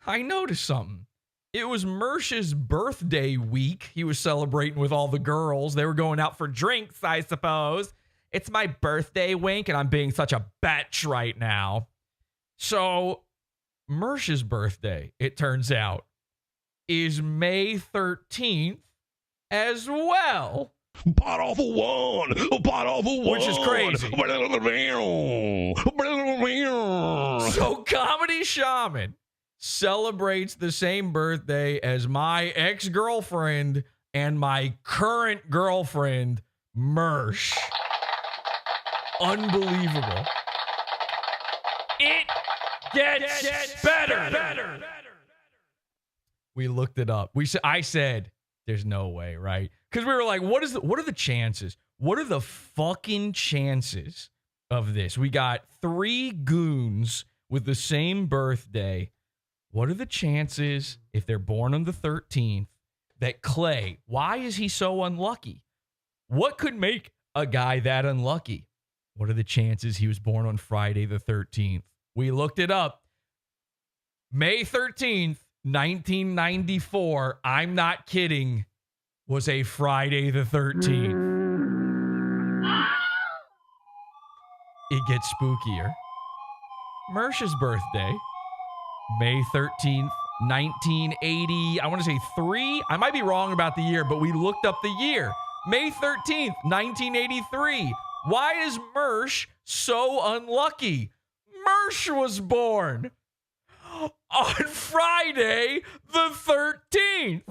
I noticed something. It was Mersh's birthday week. He was celebrating with all the girls. They were going out for drinks, I suppose. It's my birthday, Wink, and I'm being such a bitch right now. So Mersh's birthday, it turns out, is May 13th as well. PODAWFUL 1, PODAWFUL 1, which is crazy. So Comedy Shaman celebrates the same birthday as my ex-girlfriend and my current girlfriend, Mersh. Unbelievable. It gets better. We looked it up. I said, there's no way, right? Because we were like, what are the chances? What are the fucking chances of this? We got 3 goons with the same birthday. What are the chances, if they're born on the 13th, that Clay, why is he so unlucky? What could make a guy that unlucky? What are the chances he was born on Friday the 13th? We looked it up. May 13th, 1994, I'm not kidding, was a Friday the 13th. It gets spookier. Mersh's birthday, May 13th, 1980. I want to say 3. I might be wrong about the year, but we looked up the year. May 13th, 1983. Why is Mersh so unlucky? Mersh was born on Friday the 13th.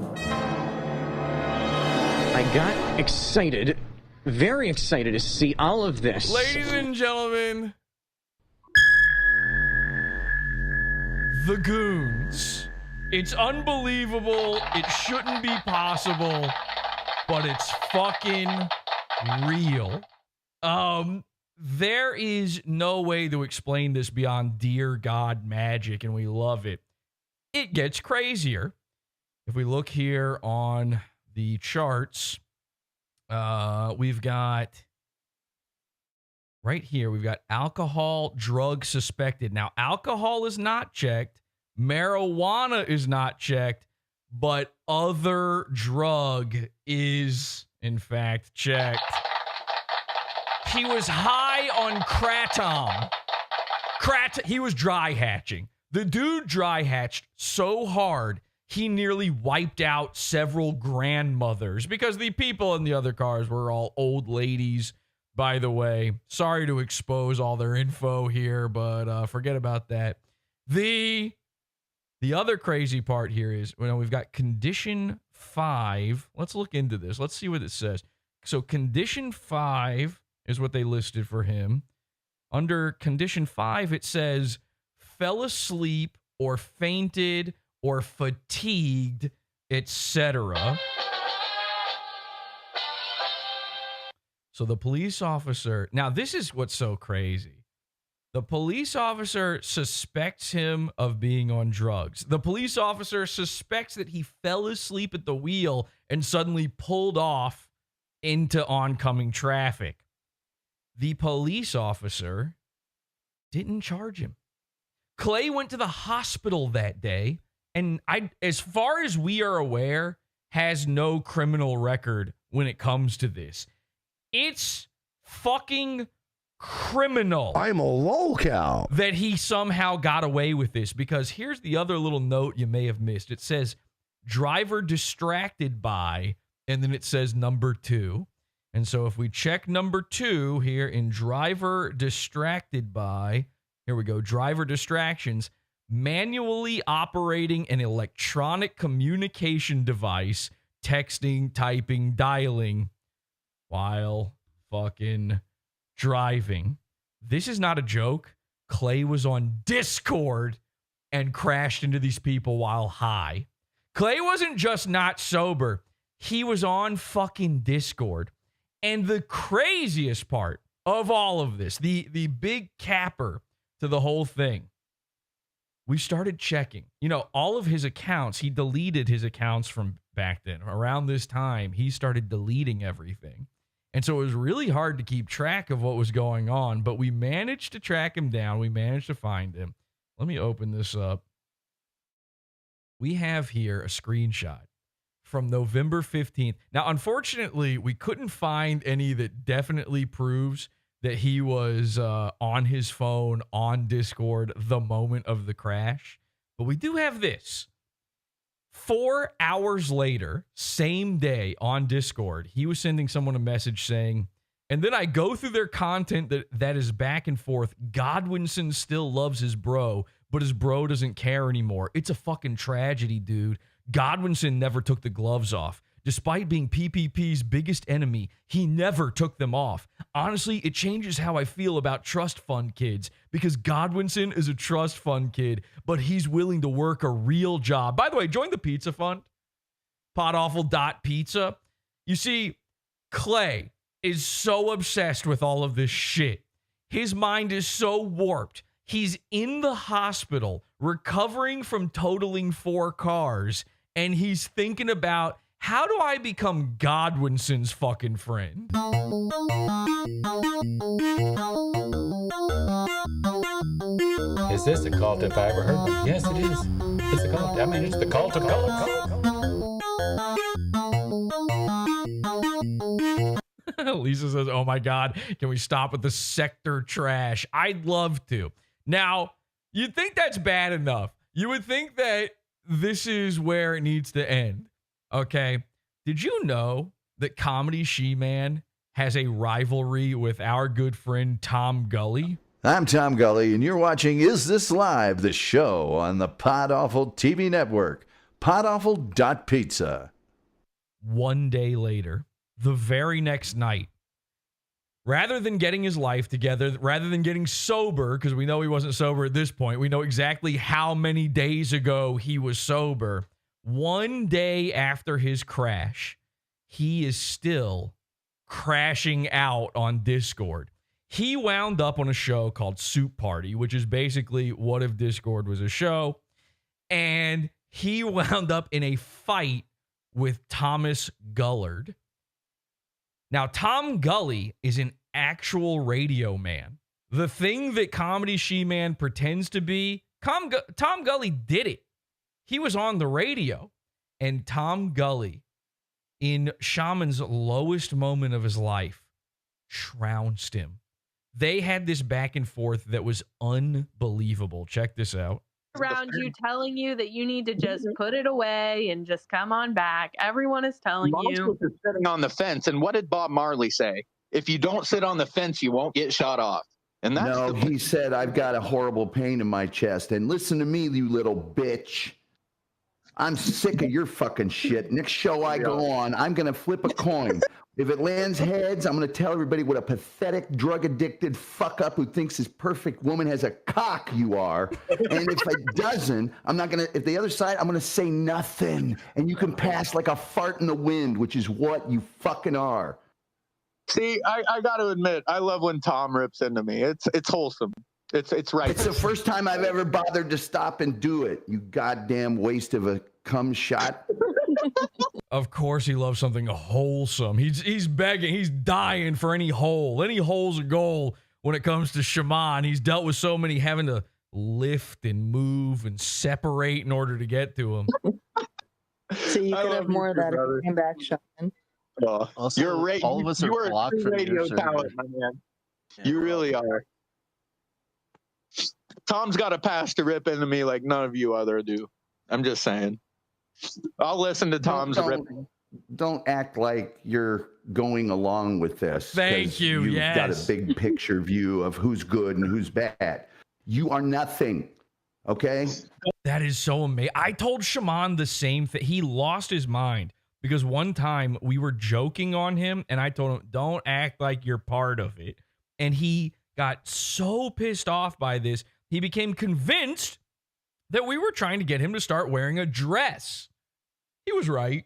I got excited, very excited to see all of this. Ladies and gentlemen, the Goons. It's unbelievable. It shouldn't be possible, but it's fucking real. There is no way to explain this beyond dear God magic, and we love it. It gets crazier. If we look here on the charts, we've got right here, we've got alcohol, drug suspected. Now, alcohol is not checked. Marijuana is not checked, but other drug is, in fact, checked. He was high on kratom. He was dry hatching. The dude dry hatched so hard, he nearly wiped out several grandmothers because the people in the other cars were all old ladies, by the way. Sorry to expose all their info here, but forget about that. The other crazy part here is, we've got condition 5. Let's look into this. Let's see what it says. So condition 5 is what they listed for him. Under condition 5, it says fell asleep or fainted or fatigued, etc. So the police officer, now this is what's so crazy. The police officer suspects him of being on drugs. The police officer suspects that he fell asleep at the wheel and suddenly pulled off into oncoming traffic. The police officer didn't charge him. Clay went to the hospital that day, and as far as we are aware, has no criminal record when it comes to this. It's fucking criminal. I'm a lolcow. That he somehow got away with this, because here's the other little note you may have missed. It says driver distracted by, and then it says number 2. And so if we check number 2 here in driver distracted by, here we go, driver distractions, manually operating an electronic communication device, texting, typing, dialing while fucking driving. This is not a joke. Clay was on Discord and crashed into these people while high. Clay wasn't just not sober. He was on fucking Discord. And the craziest part of all of this, the big capper to the whole thing, we started checking. You know, all of his accounts, he deleted his accounts from back then. Around this time, he started deleting everything. And so it was really hard to keep track of what was going on, but we managed to track him down. We managed to find him. Let me open this up. We have here a screenshot from November 15th. Now, unfortunately, we couldn't find any that definitely proves that he was on his phone, on Discord, the moment of the crash. But we do have this. 4 hours later, same day on Discord, he was sending someone a message saying, and then I go through their content that is back and forth. Godwinson still loves his bro, but his bro doesn't care anymore. It's a fucking tragedy, dude. Godwinson never took the gloves off. Despite being PPP's biggest enemy, he never took them off. Honestly, it changes how I feel about trust fund kids, because Godwinson is a trust fund kid, but he's willing to work a real job. By the way, join the pizza fund, PODAWFUL.pizza. You see, Clay is so obsessed with all of this shit. His mind is so warped. He's in the hospital recovering from totaling 4 cars, and he's thinking about, how do I become Godwinson's fucking friend? Is this a cult if I ever heard one? Yes, it is. It's a cult. I mean, it's the cult of cult. Lisa says, oh my God, can we stop with the sector trash? I'd love to. Now, you'd think that's bad enough. You would think that this is where it needs to end. Okay. Did you know that Comedy She-Man has a rivalry with our good friend Tom Gully? I'm Tom Gully, and you're watching Is This Live, the show on the PodAwful TV network, PODAWFUL.pizza. One day later, the very next night, rather than getting his life together, rather than getting sober, because we know he wasn't sober at this point, we know exactly how many days ago he was sober. One day after his crash, he is still crashing out on Discord. He wound up on a show called Soup Party, which is basically what if Discord was a show. And he wound up in a fight with Thomas Gullard. Now, Tom Gully is an actual radio man. The thing that Comedy She-Man pretends to be, Tom Gully did it. He was on the radio, and Tom Gully, in Shaman's lowest moment of his life, trounced him. They had this back and forth that was unbelievable. Check this out. Around you telling you that you need to just put it away and just come on back. Everyone is telling you. Is sitting on the fence, and what did Bob Marley say? If you don't sit on the fence, you won't get shot off. And that's no, he said, I've got a horrible pain in my chest. And listen to me, you little bitch. I'm sick of your fucking shit. Next show I go on, I'm going to flip a coin. If it lands heads, I'm going to tell everybody what a pathetic, drug-addicted fuck-up who thinks his perfect woman has a cock you are. And if it doesn't, I'm not going to, if the other side, I'm going to say nothing. And you can pass like a fart in the wind, which is what you fucking are. See, I got to admit, I love when Tom rips into me. It's wholesome. It's right. It's the first time I've ever bothered to stop and do it. You goddamn waste of a cum shot. Of course he loves something wholesome. He's begging. He's dying for any hole. Any hole's a goal when it comes to Shaman. He's dealt with so many having to lift and move and separate in order to get to him. So you could have more of that if you came back, Shaman. Also, all of us are blocked from radio talent, my man. You really are. Tom's got a pass to rip into me like none of you other do. I'm just saying. I'll listen to Tom's ripping. Don't act like you're going along with this. Thank you. You've Yes. got a big picture view of who's good and who's bad. You are nothing. Okay? That is so amazing. I told Shaman the same thing. He lost his mind because one time we were joking on him and I told him, don't act like you're part of it. And he got so pissed off by this, he became convinced that we were trying to get him to start wearing a dress. He was right.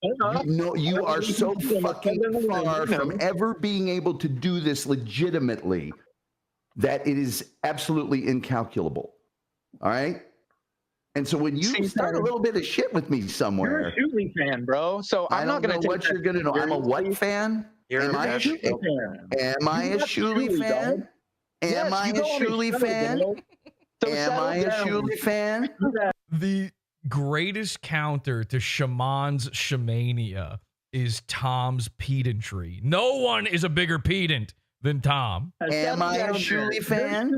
You are so fucking far from ever being able to do this legitimately that it is absolutely incalculable. All right? And so when you start a little bit of shit with me somewhere, you're a Shuli fan, bro. So I'm not going to what you're going to know. I'm a what fan? Am I a Shuli fan? Am I a Shuli fan? Am I a Shuli fan? The greatest counter to Shaman's Shamania is Tom's pedantry. No one is a bigger pedant than Tom. Am I a Shuli fan?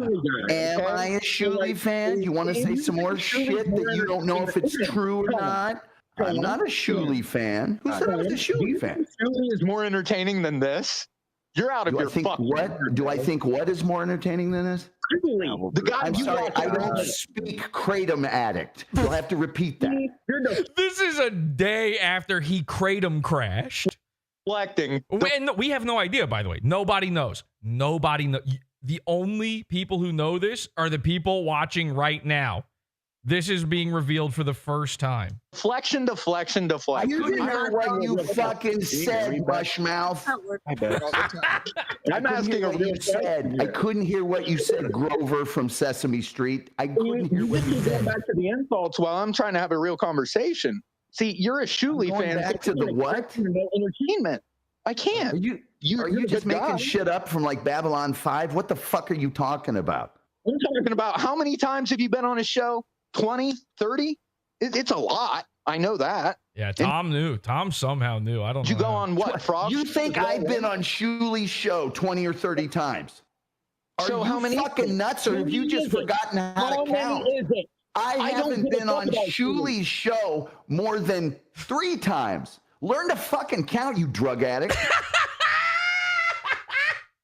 Am I a Shuli fan? You want to say some more shit that you don't know if it's true or not? I'm not a Shuli fan. Who said I was a Shuli fan? Shuli is more entertaining than this. You're out of your fucking what? Do I think what is more entertaining than this? The guy I'm sorry, I don't speak kratom addict. You'll have to repeat that. This is a day after he kratom crashed. Reflecting. And we have no idea, by the way. Nobody knows. Nobody knows. The only people who know this are the people watching right now. This is being revealed for the first time. Deflection. I couldn't hear what you fucking said, Bushmouth. I'm asking what you said. I couldn't hear what you said, Grover from Sesame Street. I couldn't hear what you said. Back to the insults while I'm trying to have a real conversation. See, you're a Shuli fan. Back to the what? Entertainment. I can't. Are you just making shit up from like Babylon 5? What the fuck are you talking about? I'm talking about how many times have you been on a show? 20, 30? It's a lot. I know that. Yeah, Tom knew. Tom somehow knew. I don't know. Did you go on what, Frog? You think I've been on Shuli's show 20 or 30 times? Are So you how many fucking nuts, or have you just forgotten how to count? I haven't been on Shuli's show more than 3 times. Learn to fucking count, you drug addict.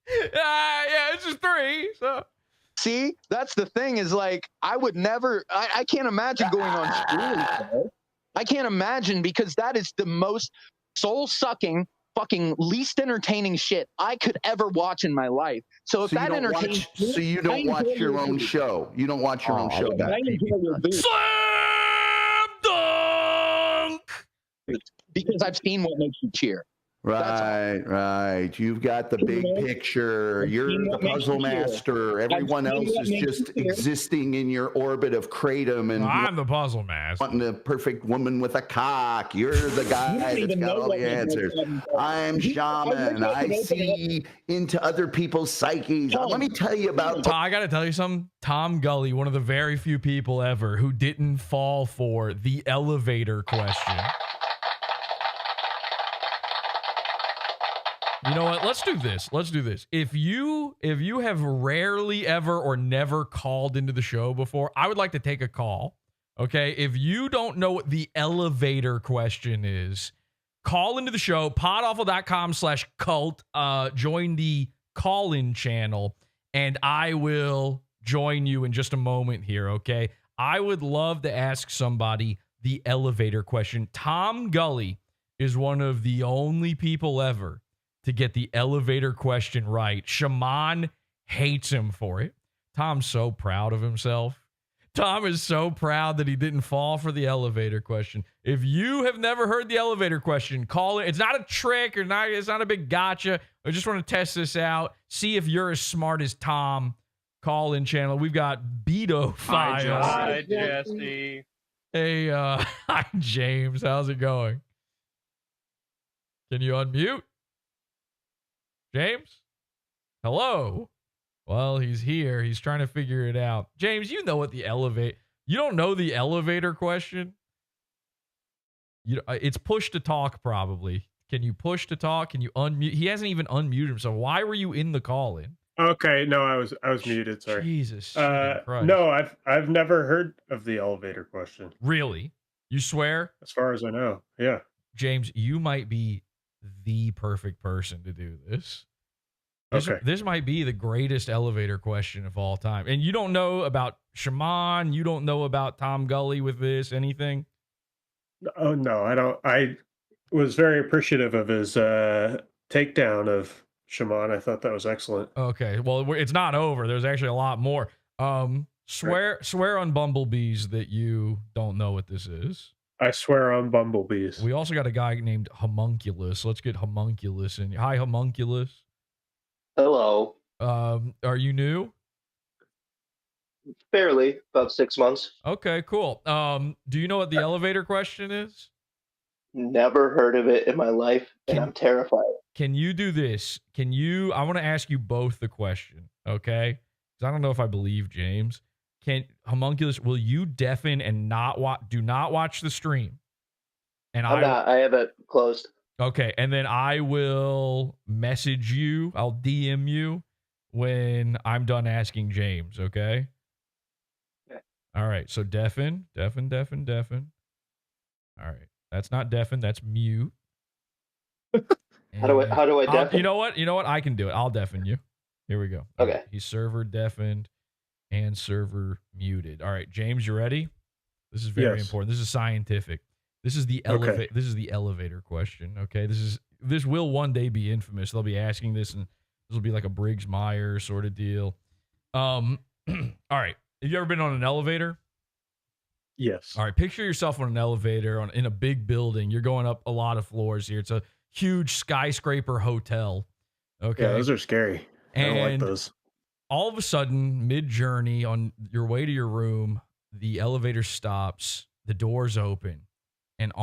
Yeah, it's just 3. So. See, that's the thing is like, I would never, I can't imagine going on Shuli. I can't imagine because that is the most soul-sucking, fucking least entertaining shit I could ever watch in my life. So if that entertains you don't watch your own show. You don't watch your own show. Slam dunk! Because I've seen what makes you cheer. Right. You've got the big picture. You're the puzzle master. Everyone else is just existing in your orbit of kratom. And I'm the puzzle master. Wanting the perfect woman with a cock. You're the guy that's got all the answers. I'm Shaman. I see into other people's psyches. Let me tell you about... I got to tell you something. Tom Gully, one of the very few people ever who didn't fall for the elevator question. You know what? Let's do this. If you have rarely ever or never called into the show before, I would like to take a call. Okay? If you don't know what the elevator question is, call into the show, podawful.com/cult, join the call-in channel, and I will join you in just a moment here, okay? I would love to ask somebody the elevator question. Tom Gully is one of the only people ever to get the elevator question right. Shaman hates him for it. Tom's so proud of himself. Tom is so proud that he didn't fall for the elevator question. If you have never heard the elevator question, call it. It's not a trick or not. It's not a big gotcha. I just want to test this out. See if you're as smart as Tom. Call in channel. We've got Beto Files. Hi, Jesse. Hey, hi, James. How's it going? Can you unmute? James? Hello? Well, he's here. He's trying to figure it out. James, you know what the elevator... You don't know the elevator question? It's push to talk, probably. Can you push to talk? Can you unmute? He hasn't even unmuted himself. Why were you in the call in? Okay, no, I was muted. Sorry. Jesus. Christ. Christ. No, I've never heard of the elevator question. Really? You swear? As far as I know, yeah. James, you might be the perfect person to do this. This might be the greatest elevator question of all time. And you don't know about Shaman. You don't know about Tom Gully with this, anything? Oh, no, I don't. I was very appreciative of his takedown of Shaman. I thought that was excellent. Okay, well, it's not over. There's actually a lot more. Swear on bumblebees that you don't know what this is. I swear on bumblebees. We also got a guy named Homunculus. Let's get Homunculus in. Hi, Homunculus. Hello. Are you new? Fairly, about 6 months. Okay, cool. Do you know what the elevator question is? Never heard of it in my life, and I'm terrified. Can you do this? I want to ask you both the question, okay? Because I don't know if I believe James. Homunculus, will you deafen and do not watch the stream? And I'm not. I have it closed. Okay, and then I will message you. I'll DM you when I'm done asking James, okay? Okay. All right, so deafen. All right, that's not deafen, that's mute. How do I deafen? You know what? I can do it. I'll deafen you. Here we go. Okay. Right, he's server deafened and server muted. All right, James, you ready? This is very important. This is scientific. This is the This is the elevator question. Okay, this will one day be infamous. They'll be asking this, and this will be like a Briggs-Myers sort of deal. All right. Have you ever been on an elevator? Yes. All right. Picture yourself on an elevator in a big building. You're going up a lot of floors here. It's a huge skyscraper hotel. Okay. Yeah, those are scary. I don't like those. All of a sudden, mid-journey, on your way to your room, the elevator stops. The doors open. And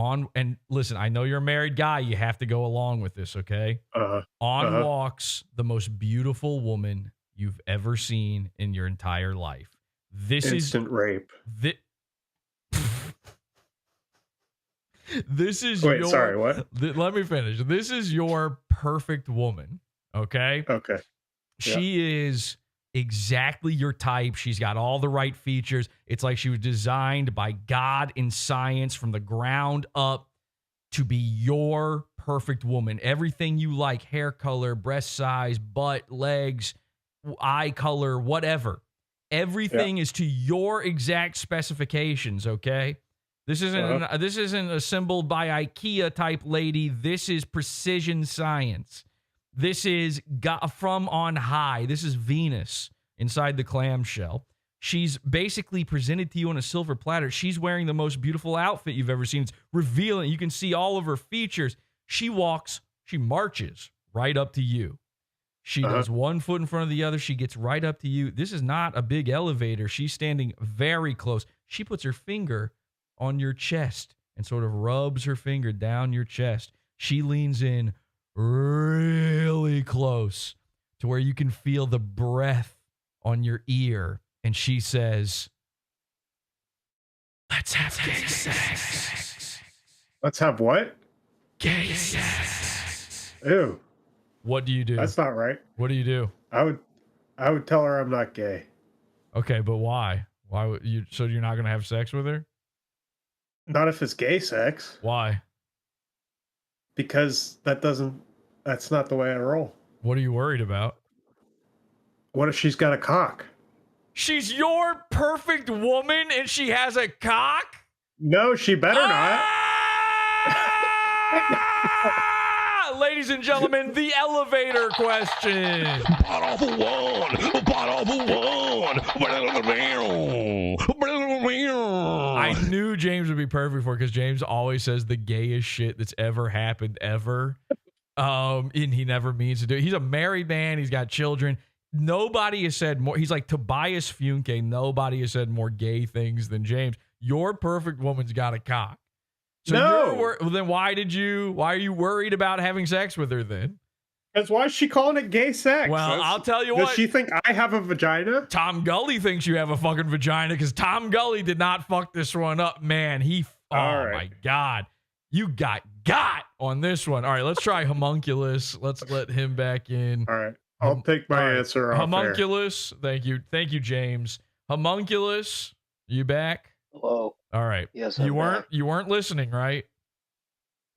listen, I know you're a married guy. You have to go along with this, okay? Walks the most beautiful woman you've ever seen in your entire life. This Instant rape. This is Wait, sorry, what? Let me finish. This is your perfect woman, okay? Okay. She is exactly your type. She's got all the right features. It's like she was designed by God in science from the ground up to be your perfect woman. Everything you like, hair color, breast size, butt, legs, eye color, whatever. Everything is to your exact specifications, okay? This isn't assembled by IKEA type lady. This is precision science. This is from on high. This is Venus inside the clamshell. She's basically presented to you on a silver platter. She's wearing the most beautiful outfit you've ever seen. It's revealing. You can see all of her features. She marches right up to you. She does one foot in front of the other. She gets right up to you. This is not a big elevator. She's standing very close. She puts her finger on your chest and sort of rubs her finger down your chest. She leans in really close to where you can feel the breath on your ear, and she says, "Let's have gay sex." Let's have what? Gay sex. Ew. What do you do? That's not right. What do you do? I would tell her I'm not gay. Okay, but why? Why would you? So you're not going to have sex with her? Not if it's gay sex. Why? Because that's not the way I roll. What are you worried about? What if she's got a cock? She's your perfect woman and she has a cock? No, she better not. Ladies and gentlemen, the elevator question. PODAWFUL one. I knew James would be perfect for it because James always says the gayest shit that's ever happened ever. And he never means to do it. He's a married man. He's got children. Nobody has said more. He's like Tobias Funke. Nobody has said more gay things than James. Your perfect woman's got a cock. So no. Then why are you worried about having sex with her then? Because why is she calling it gay sex? Well, I'll tell you what. Does she think I have a vagina? Tom Gully thinks you have a fucking vagina because Tom Gully did not fuck this one up, man. My God. You got. on this one. All right, let's try homunculus. Let's let him back in. All right. I'll take my answer off homunculus. Thank you, James. Homunculus, you back? Hello. All right. Yes, you I'm weren't back. you weren't listening, right?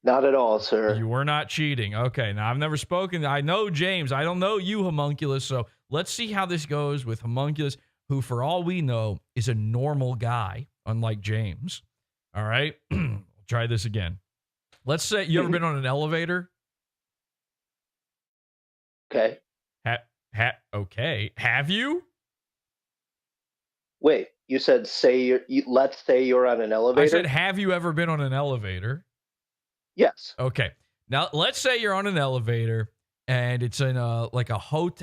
Not at all, sir. You were not cheating. Okay. Now I've never spoken. I know James. I don't know you, homunculus. So let's see how this goes with homunculus, who, for all we know, is a normal guy, unlike James. All right. Try this again. Let's say you ever been on an elevator? Okay. Okay. Have you? Wait, you said let's say you're on an elevator? I said, have you ever been on an elevator? Yes. Okay. Now, let's say you're on an elevator and it's in a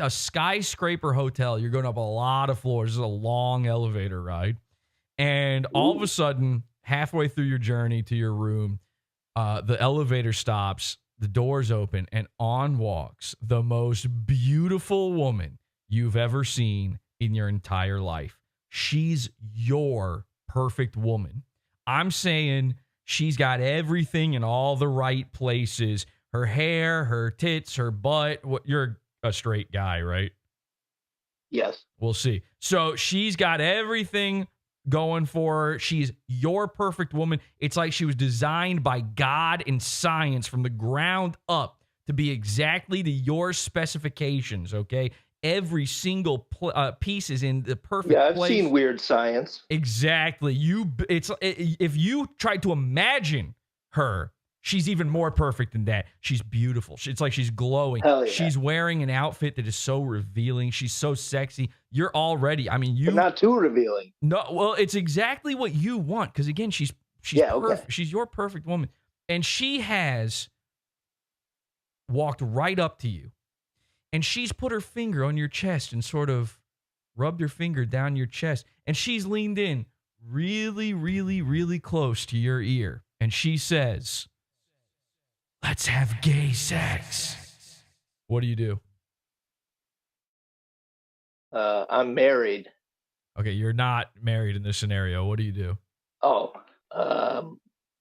skyscraper hotel. You're going up a lot of floors. This is a long elevator ride. And all of a sudden, halfway through your journey to your room, the elevator stops, the doors open, and on walks the most beautiful woman you've ever seen in your entire life. She's your perfect woman. I'm saying she's got everything in all the right places. Her hair, her tits, her butt. You're a straight guy, right? Yes. We'll see. So she's got everything going for her. She's your perfect woman. It's like she was designed by God and science from the ground up to be exactly to your specifications, okay? Every single piece is in the perfect place. Yeah, I've seen Weird Science. Exactly. If you tried to imagine her, she's even more perfect than that. She's beautiful. It's like she's glowing. Hell yeah. She's wearing an outfit that is so revealing. She's so sexy. You're already, but not too revealing. No, well, it's exactly what you want, because again, she's perfect. She's your perfect woman. And she has walked right up to you. And she's put her finger on your chest and sort of rubbed her finger down your chest. And she's leaned in really, really, really close to your ear. And she says, "Let's have gay sex." What do you do? I'm married. Okay, you're not married in this scenario. What do you do? Oh,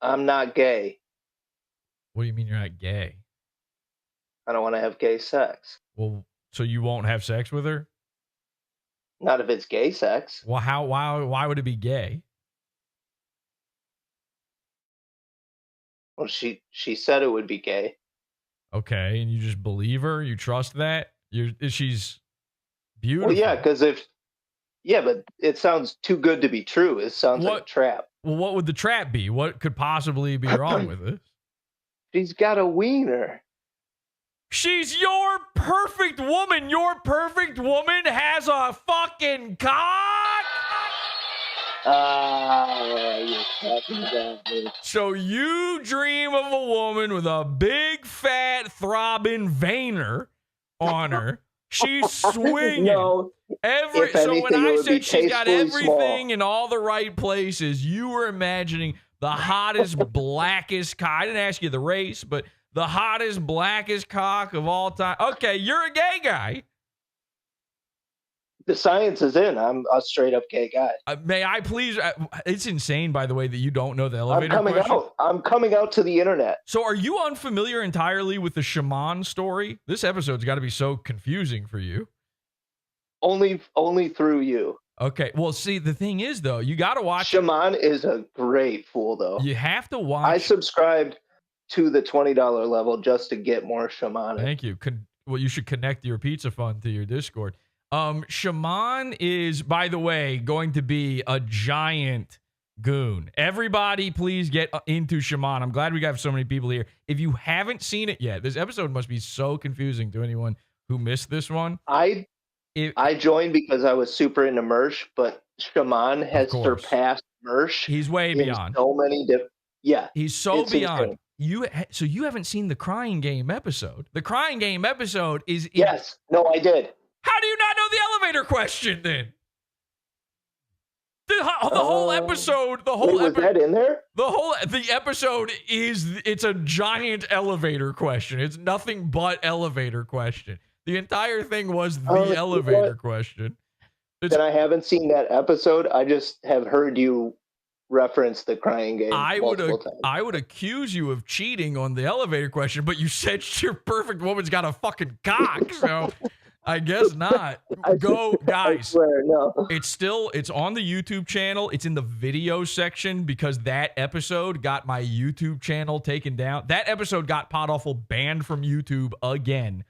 I'm not gay. What do you mean you're not gay? I don't want to have gay sex. Well, so you won't have sex with her? Not if it's gay sex. Well, why would it be gay? Well, she said it would be gay. Okay, and you just believe her? You trust that? She's beautiful. Well, yeah, but it sounds too good to be true. It sounds like a trap. Well, what would the trap be? What could possibly be wrong with it? She's got a wiener. She's your perfect woman. Your perfect woman has a fucking cock. You're talking about me. So you dream of a woman with a big, fat, throbbing veiner on her. She's swinging. No. So when I said she's got everything in all the right places, you were imagining the hottest, blackest cock. I didn't ask you the race, but the hottest, blackest cock of all time. Okay, you're a gay guy. The science is in. I'm a straight up gay guy. May I please? It's insane, by the way, that you don't know the elevator I'm coming out to the internet. So are you unfamiliar entirely with the Shaman story? This episode's got to be so confusing for you. Only through you. Okay. Well, see, the thing is, though, you got to watch. Shaman is a great fool, though. You have to watch. I subscribed to the $20 level just to get more Shaman. Thank you. Well, you should connect your pizza fund to your Discord. Shaman is, by the way, going to be a giant goon. Everybody, please get into Shaman. I'm glad we got so many people here. If you haven't seen it yet, this episode must be so confusing to anyone who missed this one. I joined because I was super into Mersh, but Shaman has surpassed Mersh. He's way beyond. So many different. Yeah, he's so beyond. So you haven't seen the Crying Game episode? The Crying Game episode is. Yes. No, I did. How do you not know the elevator question then? The whole episode, was that in there? The episode it's a giant elevator question. It's nothing but elevator question. The entire thing was the elevator question. Then I haven't seen that episode. I just have heard you referenced the crying game multiple times. I would accuse you of cheating on the elevator question, but you said your perfect woman's got a fucking cock, so I guess not. Go, guys. I swear, no. It's on the YouTube channel. It's in the video section because that episode got my YouTube channel taken down. That episode got PODAWFUL banned from YouTube again.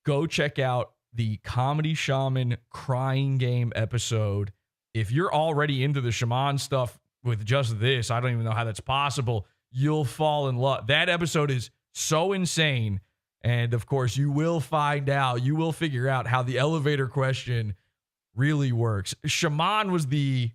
Go check out the Comedy Shaman crying game episode. If you're already into the Shaman stuff with just this, I don't even know how that's possible. You'll fall in love. That episode is so insane. And of course, you will find out, you will figure out how the elevator question really works. Shaman was the,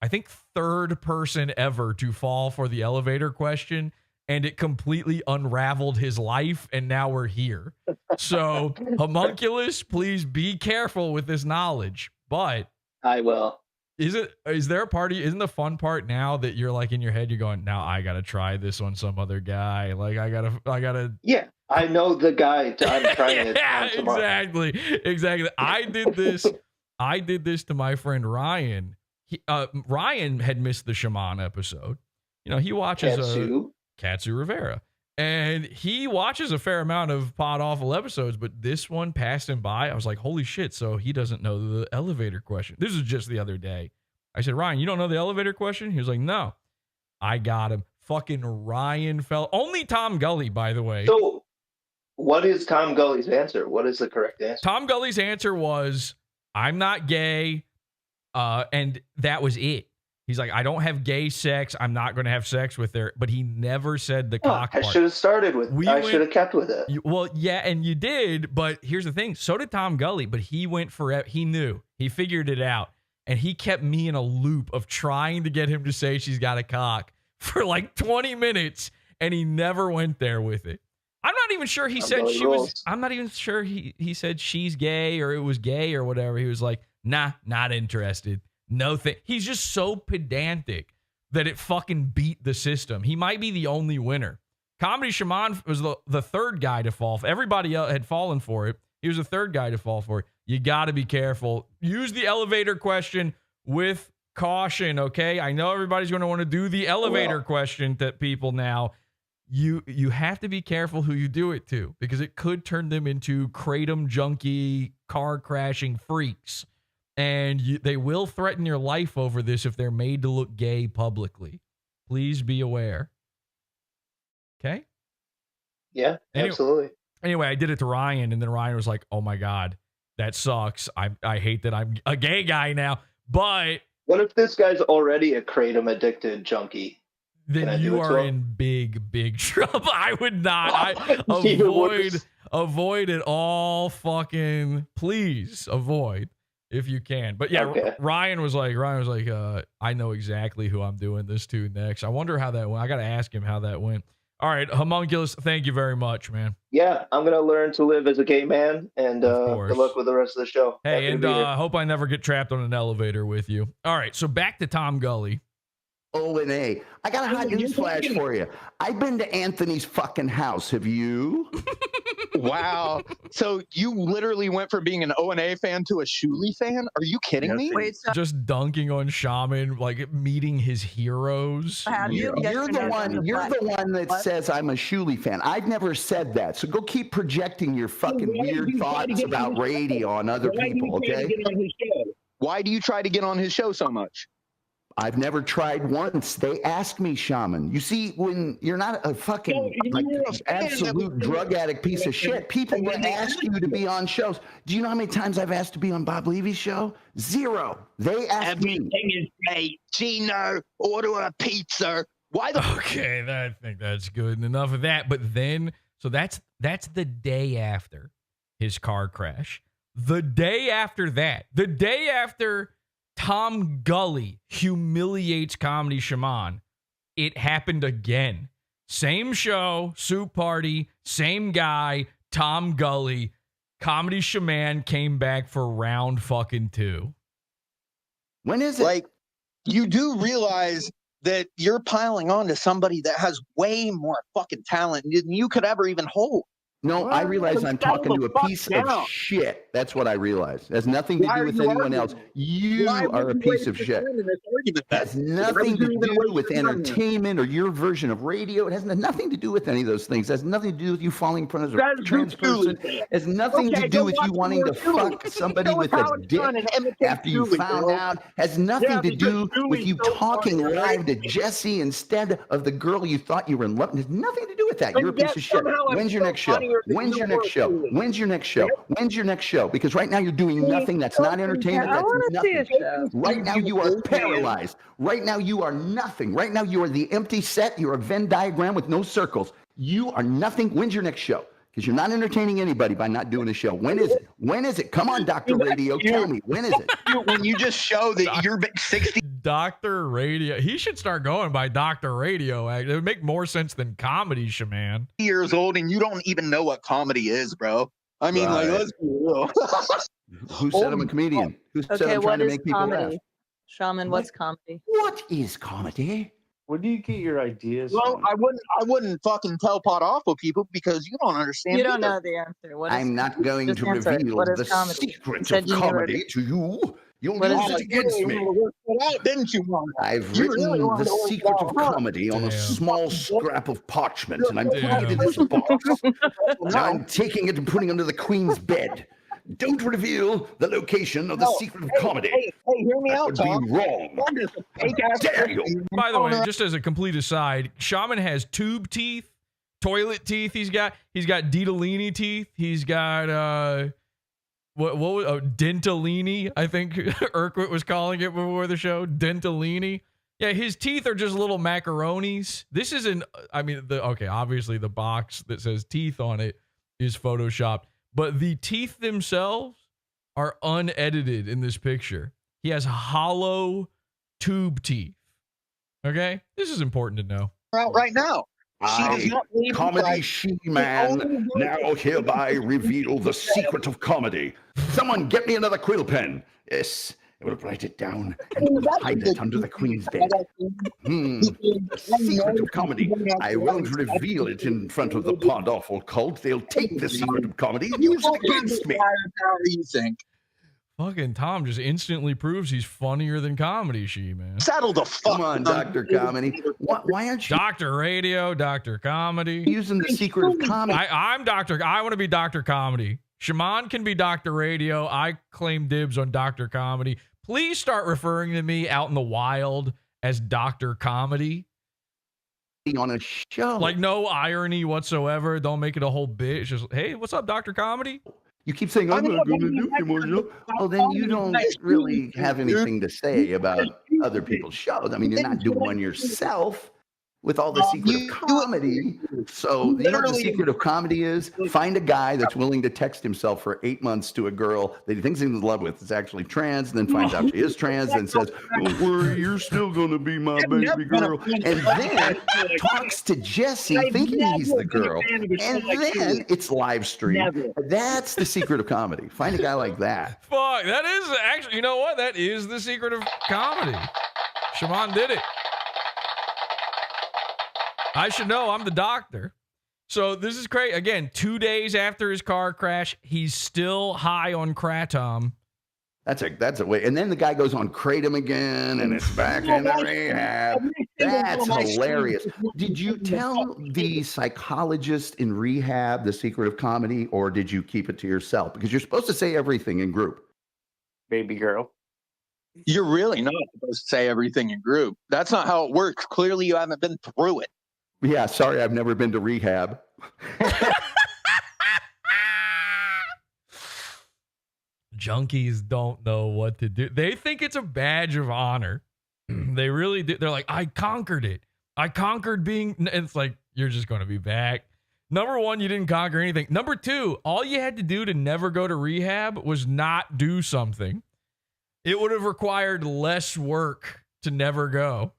I think, third person ever to fall for the elevator question, and it completely unraveled his life, and now we're here. So, homunculus, please be careful with this knowledge. But I will. Is there a party? Isn't the fun part now that you're like in your head, you're going, now I gotta try this on some other guy. Like I gotta. Yeah, I know the guy. I'm trying it. Yeah, exactly. I did this to my friend Ryan. Ryan had missed the Shaman episode. You know, he watches Katsu Rivera. And he watches a fair amount of PODAWFUL episodes, but this one passed him by. I was like, holy shit, so he doesn't know the elevator question. This was just the other day. I said, Ryan, you don't know the elevator question? He was like, no. I got him. Fucking Ryan fell. Only Tom Gully, by the way. So what is Tom Gully's answer? What is the correct answer? Tom Gully's answer was, I'm not gay, and that was it. He's like, I don't have gay sex. I'm not going to have sex with her. But he never said the cock part. I should have started with I should have kept with it. Well, yeah, and you did. But here's the thing. So did Tom Gully. But he went forever. He knew. He figured it out. And he kept me in a loop of trying to get him to say she's got a cock for like 20 minutes. And he never went there with it. I'm not even sure he said she was. I'm not even sure he said she's gay or it was gay or whatever. He was like, nah, not interested. No thing. He's just so pedantic that it fucking beat the system. He might be the only winner. Comedy Shaman was the third guy to fall. Everybody else had fallen for it. He was the third guy to fall for it. You got to be careful. Use the elevator question with caution, okay? I know everybody's going to want to do the elevator question to people now. You have to be careful who you do it to because it could turn them into kratom junkie, car crashing freaks. And they will threaten your life over this if they're made to look gay publicly. Please be aware. Okay? Yeah, absolutely. Anyway, I did it to Ryan, and then Ryan was like, oh my God, that sucks. I hate that I'm a gay guy now. But what if this guy's already a kratom addicted junkie? Then you are in big trouble. I would not. Avoid it all. Fucking please avoid. If you can. But yeah, okay. Ryan was like, I know exactly who I'm doing this to next. I wonder how that went. I got to ask him how that went. All right, Homunculus, thank you very much, man. Yeah, I'm going to learn to live as a gay man, and good luck with the rest of the show. Hey, and hope I never get trapped on an elevator with you. All right, so back to Tom Gully. O&A. I got a hot news flash for you. I've been to Anthony's fucking house. Have you? Wow. So you literally went from being an O&A fan to a Shuli fan? Are you kidding me? Wait, just dunking on Shaman, like meeting his heroes. You're the one that says I'm a Shuli fan. I've never said that. So go keep projecting your fucking weird thoughts about radio on other people, okay? Why do you try to get on his show so much? I've never tried once. They asked me, Shaman. You see, when you're not a fucking absolute drug addict piece of shit, people will ask you to be on shows. Do you know how many times I've asked to be on Bob Levy's show? Zero. They asked me. Everything is great. Gino, order a pizza. Why the? Okay, I think that's good. Enough of that. But then, so that's the day after his car crash. The day after that, the day after Tom Gully humiliates Comedy Shaman, it happened again. Same show, soup party, same guy, Tom Gully. Comedy Shaman came back for round fucking 2. When is it? Like, you do realize that you're piling on to somebody that has way more fucking talent than you could ever even hold. No, I realize I'm talking to a piece of down. shit. That's what I realize. It has nothing to Why do are with you anyone else. arguing? You Why are would a you piece waste of your shit. time in this argument? It has Why nothing would to you even do waste with your time then? entertainment or your version of radio. It has nothing to do with any of those things. It has nothing to do with you falling in front of a That is trans Julie. person. It has nothing Okay, to go do with you watch some wanting more to Julie. fuck somebody Show us with how a it's done dick and imitate after you Julie, found bro. out. It has nothing Yeah, to because do with Julie's you so talking funny, live right? to Jesse instead of the girl you thought you were in love with. It has nothing to do with that. You're a And piece yet of shit. somehow I'm When's your still next show? funnier than When's you your next were, show? Julie. When's your next show? When's your next show? Because right now you're doing nothing. That's not entertainment. I That's want to see nothing. a show. Right now you are paralyzed. Right now you are nothing. Right now you are the empty set. You're a Venn diagram with no circles. You are nothing. When's your next show? Because you're not entertaining anybody by not doing a show. When is it? When is it? Come on, Dr. Radio. Tell me. When is it? When you just show that you're 60 Dr. Radio. He should start going by Dr. Radio. It would make more sense than comedy, Shaman. years old and you don't even know what comedy is, bro. I mean, like, Right. let's be real. Who said I'm a comedian? Who said Okay, I'm trying what to is make people laugh? comedy? Shaman, what's comedy? What is comedy? Where do you get your ideas Well, from? I wouldn't fucking tell PODAWFUL people because you don't understand. You don't either. know the answer. What is, I'm not going just to answer it. reveal What is the comedy? secret Said of you knew comedy it. to you. You'll What is use it? it against me. Didn't you, Mom? I've You written really wanted the to work secret it of out, huh? comedy on a Damn. small scrap of parchment, and I'm putting it in Damn. this box. Now I'm taking it and putting it under the Queen's bed. Don't reveal the location of the secret of comedy. Hey, hear me That out, would Tom. be wrong. I'm just a fake-ass Dare you? By the way, just as a complete aside, Shaman has tube teeth, toilet teeth. He's got Ditalini teeth. He's got what was Dentalini? I think Urquhart was calling it before the show. Dentalini. Yeah, his teeth are just little macaronis. This isn't. I mean, obviously the box that says teeth on it is photoshopped, but the teeth themselves are unedited in this picture. He has hollow tube teeth. Okay, this is important to know. Out right now. She does I, not believe in comedy Christ. she-man, now hereby reveal the secret of comedy. Someone get me another quill pen. Yes, I will write it down and hide it under the Queen's bed. The secret of comedy. I won't reveal it in front of the PODAWFUL cult. They'll take the secret of comedy and use it against me. How do you think? Fucking Tom just instantly proves he's funnier than comedy, man. Settle the fuck. Come on, Dr. Comedy. Why aren't you Dr. Radio, Dr. Comedy? using the secret of comedy? I'm Dr. I want to be Dr. Comedy. Shaman can be Dr. Radio. I claim dibs on Dr. Comedy. Please start referring to me out in the wild as Dr. Comedy. On a show. Like no irony whatsoever. Don't make it a whole bit. It's just, hey, what's up, Dr. Comedy? You keep saying, I'm not going to do any more show. Well, then you don't really have anything to say about other people's shows. I mean, you're not doing one yourself with all the secret of comedy. So you know what the secret of comedy is? Find a guy that's willing to text himself for 8 months to a girl that he thinks he's in love with. It's actually trans, and then finds out she is trans, and says, don't worry, you're still going to be my baby girl. And then talks to Jesse thinking he's the girl. And then it's live stream. That's the secret of comedy. Find a guy like that. Fuck, that is actually, you know what? That is the secret of comedy. Shaman did it. I should know. I'm the doctor. So this is great. Again, 2 days after his car crash, he's still high on kratom. That's a way. And then the guy goes on kratom again, and it's back in the rehab. That's hilarious. Did you tell the psychologist in rehab the secret of comedy, or did you keep it to yourself? Because you're supposed to say everything in group. Baby girl. You're really not supposed to say everything in group. That's not how it works. Clearly, you haven't been through it. Yeah, sorry, I've never been to rehab. Junkies don't know what to do. They think it's a badge of honor. They really do. They're like, I conquered it. I conquered being. And it's like, you're just going to be back. Number one, you didn't conquer anything. Number two, all you had to do to never go to rehab was not do something. It would have required less work to never go.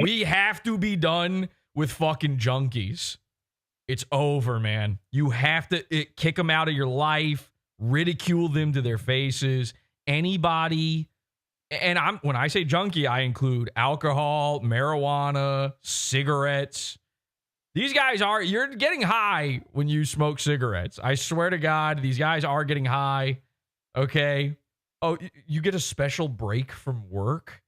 We have to be done with fucking junkies. It's over, man. You have to kick them out of your life, ridicule them to their faces. Anybody And when I say junkie, I include alcohol, marijuana, cigarettes. These guys you're getting high when you smoke cigarettes. I swear to God, these guys are getting high. Okay. Oh, you get a special break from work?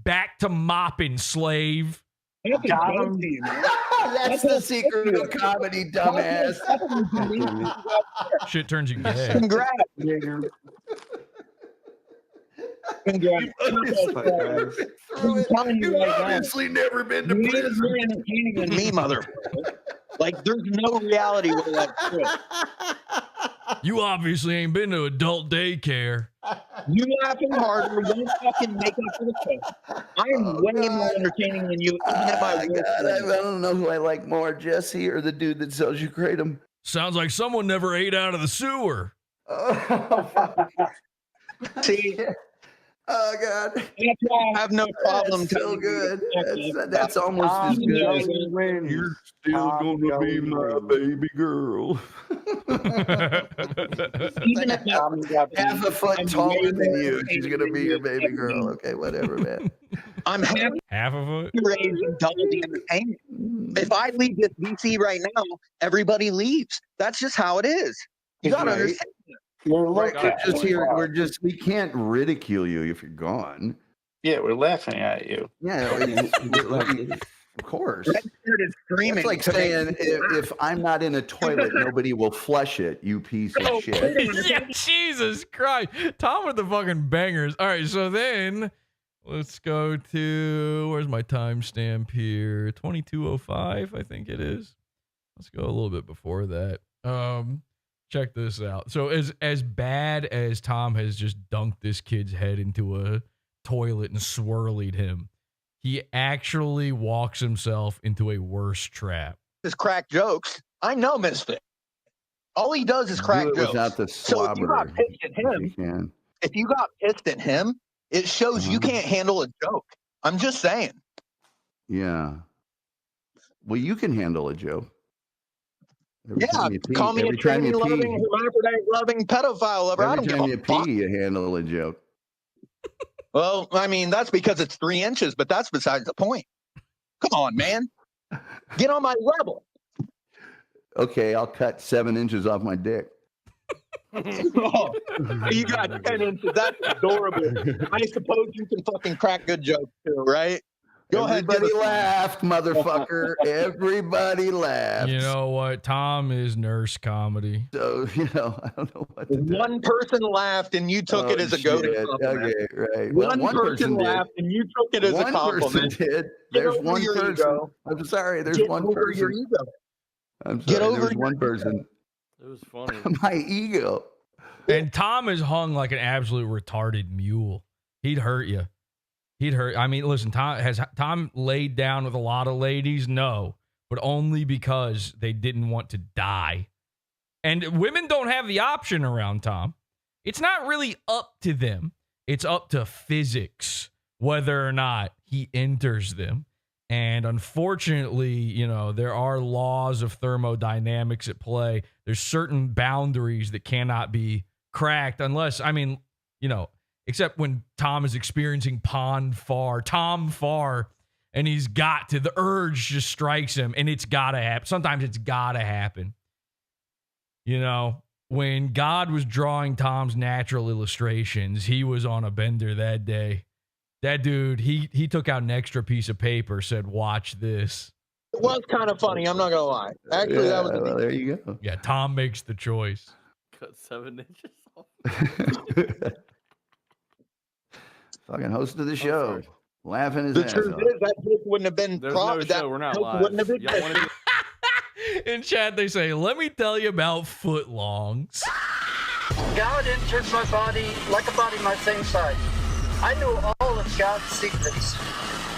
Back to mopping, slave. That's the secret of comedy, dumbass. Shit turns you gay. Congrats. You've obviously never been to prison. Me, mother. Like, there's no reality with that shit. You obviously ain't been to adult daycare. You laughing harder won't fucking make up for the shit. I am way more entertaining than you. I don't know who I like more, Jesse or the dude that sells you kratom. Sounds like someone never ate out of the sewer. See? Oh, God. That's why I have no problem. That's so good. That's almost as good. You're still going to be my baby girl. Even if half a foot taller than you, she's going to be your baby girl. Okay, whatever, man. I'm happy. Half a foot? Raised and double the entertainment. If I leave this DC right now, everybody leaves. That's just how it is. You got to understand. We can't ridicule you if you're gone. Yeah, we're laughing at you. Yeah, of course. It's like saying if I'm not in a toilet, nobody will flush it, you piece of shit. Yeah, Jesus Christ. Tom with the fucking bangers. All right, so then let's go to, where's my timestamp here? 22:05, I think it is. Let's go a little bit before that. Check this out. So as bad as Tom has just dunked this kid's head into a toilet and swirlied him, he actually walks himself into a worse trap. His crack jokes. I know Misfit. All he does is crack jokes. So if you got pissed at him, it shows you can't handle a joke. I'm just saying. Yeah. Well, you can handle a joke. Call me a tranny-loving, hermaphrodite-loving pedophile lover. I don't give a fuck. You handle a joke. Well, I mean, that's because it's 3 inches, but that's besides the point. Come on, man. Get on my level. Okay, I'll cut 7 inches off my dick. Oh, you got 10 inches. That's adorable. I suppose you can fucking crack good jokes too, right? Go ahead. Everybody laughed, motherfucker. Everybody laughed. You know what? Tom is nurse comedy. So, I don't know what to do. One person laughed and you took it as a goading compliment. Okay, right. One person laughed and you took it as a compliment. One person did. There's one person. Ego. I'm sorry. There's Get one over person. Your ego. I'm sorry. Get over there's one person. It was funny. My ego. And Tom is hung like an absolute retarded mule. He'd hurt you. I mean, listen, Tom laid down with a lot of ladies? No, but only because they didn't want to die. And women don't have the option around Tom. It's not really up to them. It's up to physics, whether or not he enters them. And unfortunately, there are laws of thermodynamics at play. There's certain boundaries that cannot be cracked unless, except when Tom is experiencing Tom Far, and he's got to, the urge just strikes him, and it's got to happen. Sometimes it's got to happen. When God was drawing Tom's natural illustrations, he was on a bender that day. That dude, he took out an extra piece of paper, said, "Watch this." It was kind of funny, I'm not going to lie. Actually, that was there you go. Yeah, Tom makes the choice. Cut 7 inches off. Fucking host of the show. Laughing his ass off. The truth is, that joke wouldn't have been we're not live. Wouldn't have been In chat, they say, "Let me tell you about footlongs." God entered my body like a body my same size. I know all of God's secrets.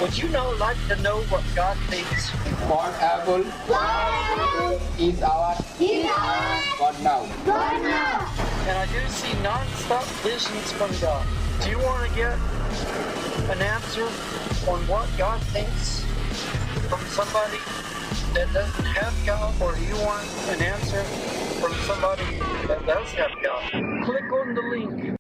Would you like to know what God thinks? One apple is our God now. And I do see non-stop visions from God. Do you want to get an answer on what God thinks from somebody that doesn't have God, or do you want an answer from somebody that does have God? Click on the link.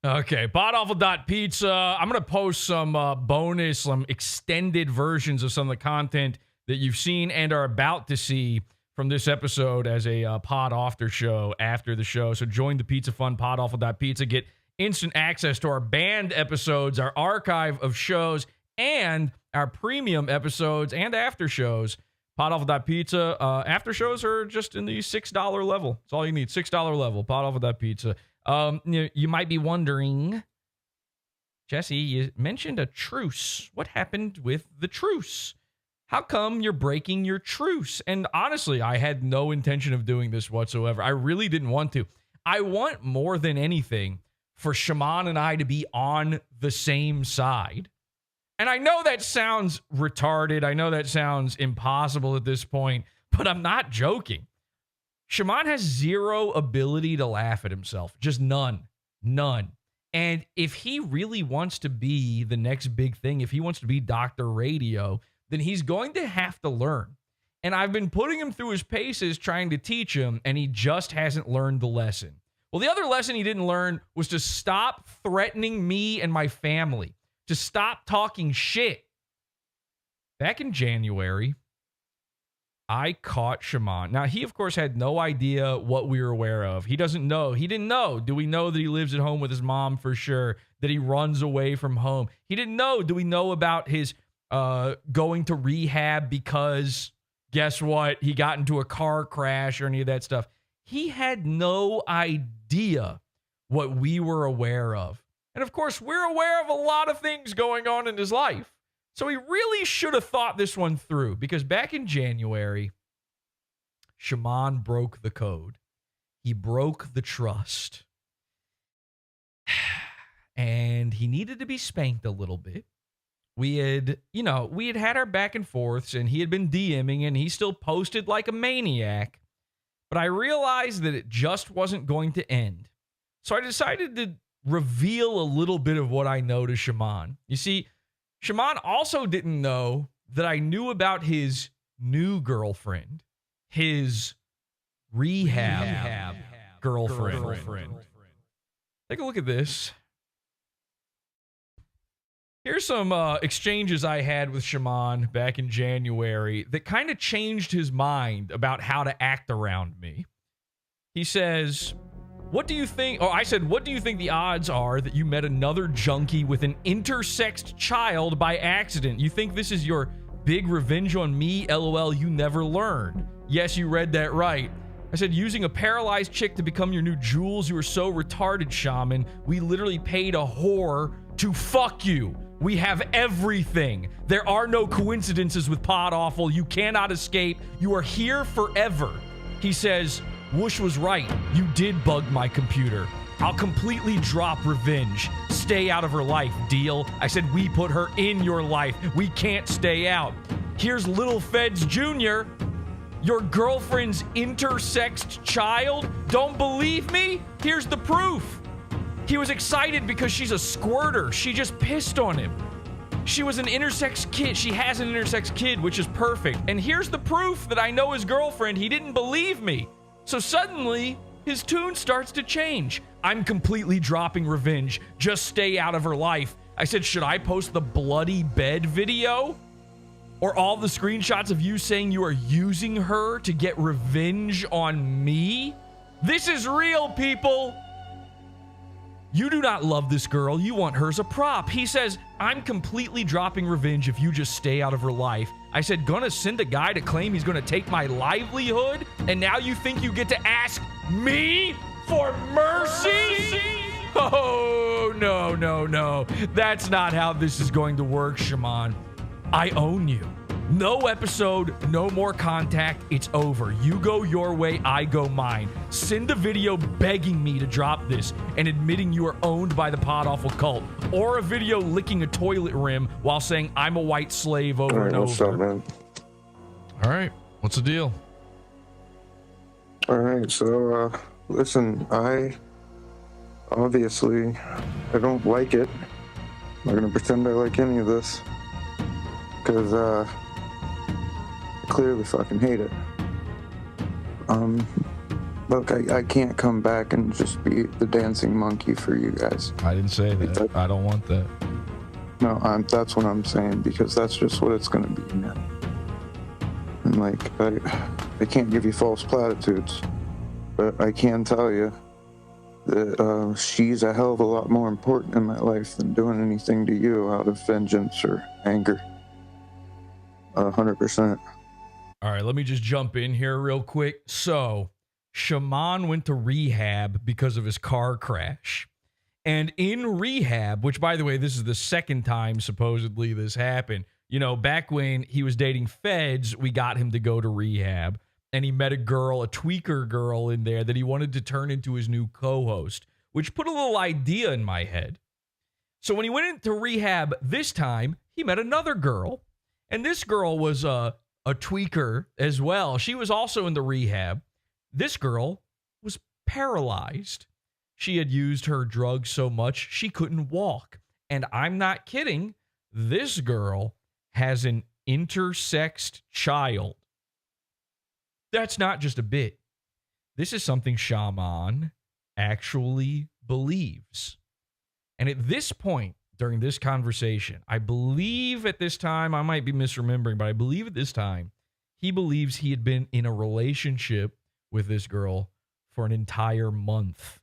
Okay, PODAWFUL.pizza. I'm going to post some bonus, some extended versions of some of the content that you've seen and are about to see from this episode as a pod after show after the show. So join the Pizza Fun, PODAWFUL.pizza. Get instant access to our banned episodes, our archive of shows, and our premium episodes and after shows. PODAWFUL.pizza. After shows are just in the $6 level. That's all you need. $6 level. PODAWFUL.pizza. You might be wondering, Jesse, you mentioned a truce. What happened with the truce? How come you're breaking your truce? And honestly, I had no intention of doing this whatsoever. I really didn't want to. I want more than anything for Shaman and I to be on the same side. And I know that sounds retarded. I know that sounds impossible at this point, but I'm not joking. Shaman has zero ability to laugh at himself. Just none. None. And if he really wants to be the next big thing, if he wants to be Dr. Radio, then he's going to have to learn. And I've been putting him through his paces trying to teach him, and he just hasn't learned the lesson. Well, the other lesson he didn't learn was to stop threatening me and my family, to stop talking shit. Back in January, I caught Shaman. Now, he, of course, had no idea what we were aware of. He doesn't know. He didn't know. Do we know that he lives at home with his mom for sure? That he runs away from home? He didn't know. Do we know about his going to rehab because, guess what? He got into a car crash or any of that stuff. He had no idea what we were aware of. And, of course, we're aware of a lot of things going on in his life. So he really should have thought this one through, because back in January, Shaman broke the code. He broke the trust. And he needed to be spanked a little bit. We had had our back and forths, and he had been DMing, and he still posted like a maniac. But I realized that it just wasn't going to end. So I decided to reveal a little bit of what I know to Shaman. You see, Shaman also didn't know that I knew about his new girlfriend, his rehab girlfriend. Take a look at this. Here's some exchanges I had with Shaman back in January that kind of changed his mind about how to act around me. He says, what do you think? Oh, I said, what do you think the odds are that you met another junkie with an intersexed child by accident? You think this is your big revenge on me? LOL, you never learn. Yes, you read that right. I said, using a paralyzed chick to become your new jewels. You were so retarded, Shaman. We literally paid a whore to fuck you. We have everything. There are no coincidences with PODAWFUL. You cannot escape. You are here forever. He says, Whoosh was right. You did bug my computer. I'll completely drop revenge. Stay out of her life, deal? I said we put her in your life. We can't stay out. Here's Little Feds Jr., your girlfriend's intersexed child. Don't believe me? Here's the proof. He was excited because she's a squirter. She just pissed on him. She was an intersex kid. She has an intersex kid, which is perfect. And here's the proof that I know his girlfriend. He didn't believe me. So suddenly, his tune starts to change. I'm completely dropping revenge. Just stay out of her life. I said, should I post the bloody bed video? Or all the screenshots of you saying you are using her to get revenge on me? This is real, people. You do not love this girl. You want her as a prop. He says, I'm completely dropping revenge if you just stay out of her life. I said, gonna send a guy to claim he's gonna take my livelihood? And now you think you get to ask me for mercy? Oh, no. That's not how this is going to work, Shaman. I own you. No episode, no more contact. It's over. You go your way, I go mine. Send a video begging me to drop this and admitting you are owned by the PODAWFUL cult, or a video licking a toilet rim while saying I'm a white slave over and over. What's up, man? All right, what's the deal? All right, so listen, I don't like it. I'm not gonna pretend I like any of this, because I clearly fucking hate it. Look, I can't come back and just be the dancing monkey for you guys. I didn't say that. I don't want that. No, that's what I'm saying, because that's just what it's gonna be, man. And like, I can't give you false platitudes, but I can tell you that she's a hell of a lot more important in my life than doing anything to you out of vengeance or anger. 100%. All right, let me just jump in here real quick. So, Shaman went to rehab because of his car crash. And in rehab, which, by the way, this is the second time supposedly this happened. You know, back when he was dating Feds, we got him to go to rehab. And he met a girl, a tweaker girl in there that he wanted to turn into his new co-host, which put a little idea in my head. So when he went into rehab this time, he met another girl. And this girl was a tweaker as well. She was also in the rehab. This girl was paralyzed. She had used her drugs so much she couldn't walk. And I'm not kidding. This girl has an intersexed child. That's not just a bit. This is something Shaman actually believes. And at this point, during this conversation, I believe at this time, I might be misremembering, but I believe at this time, he believes he had been in a relationship with this girl for an entire month.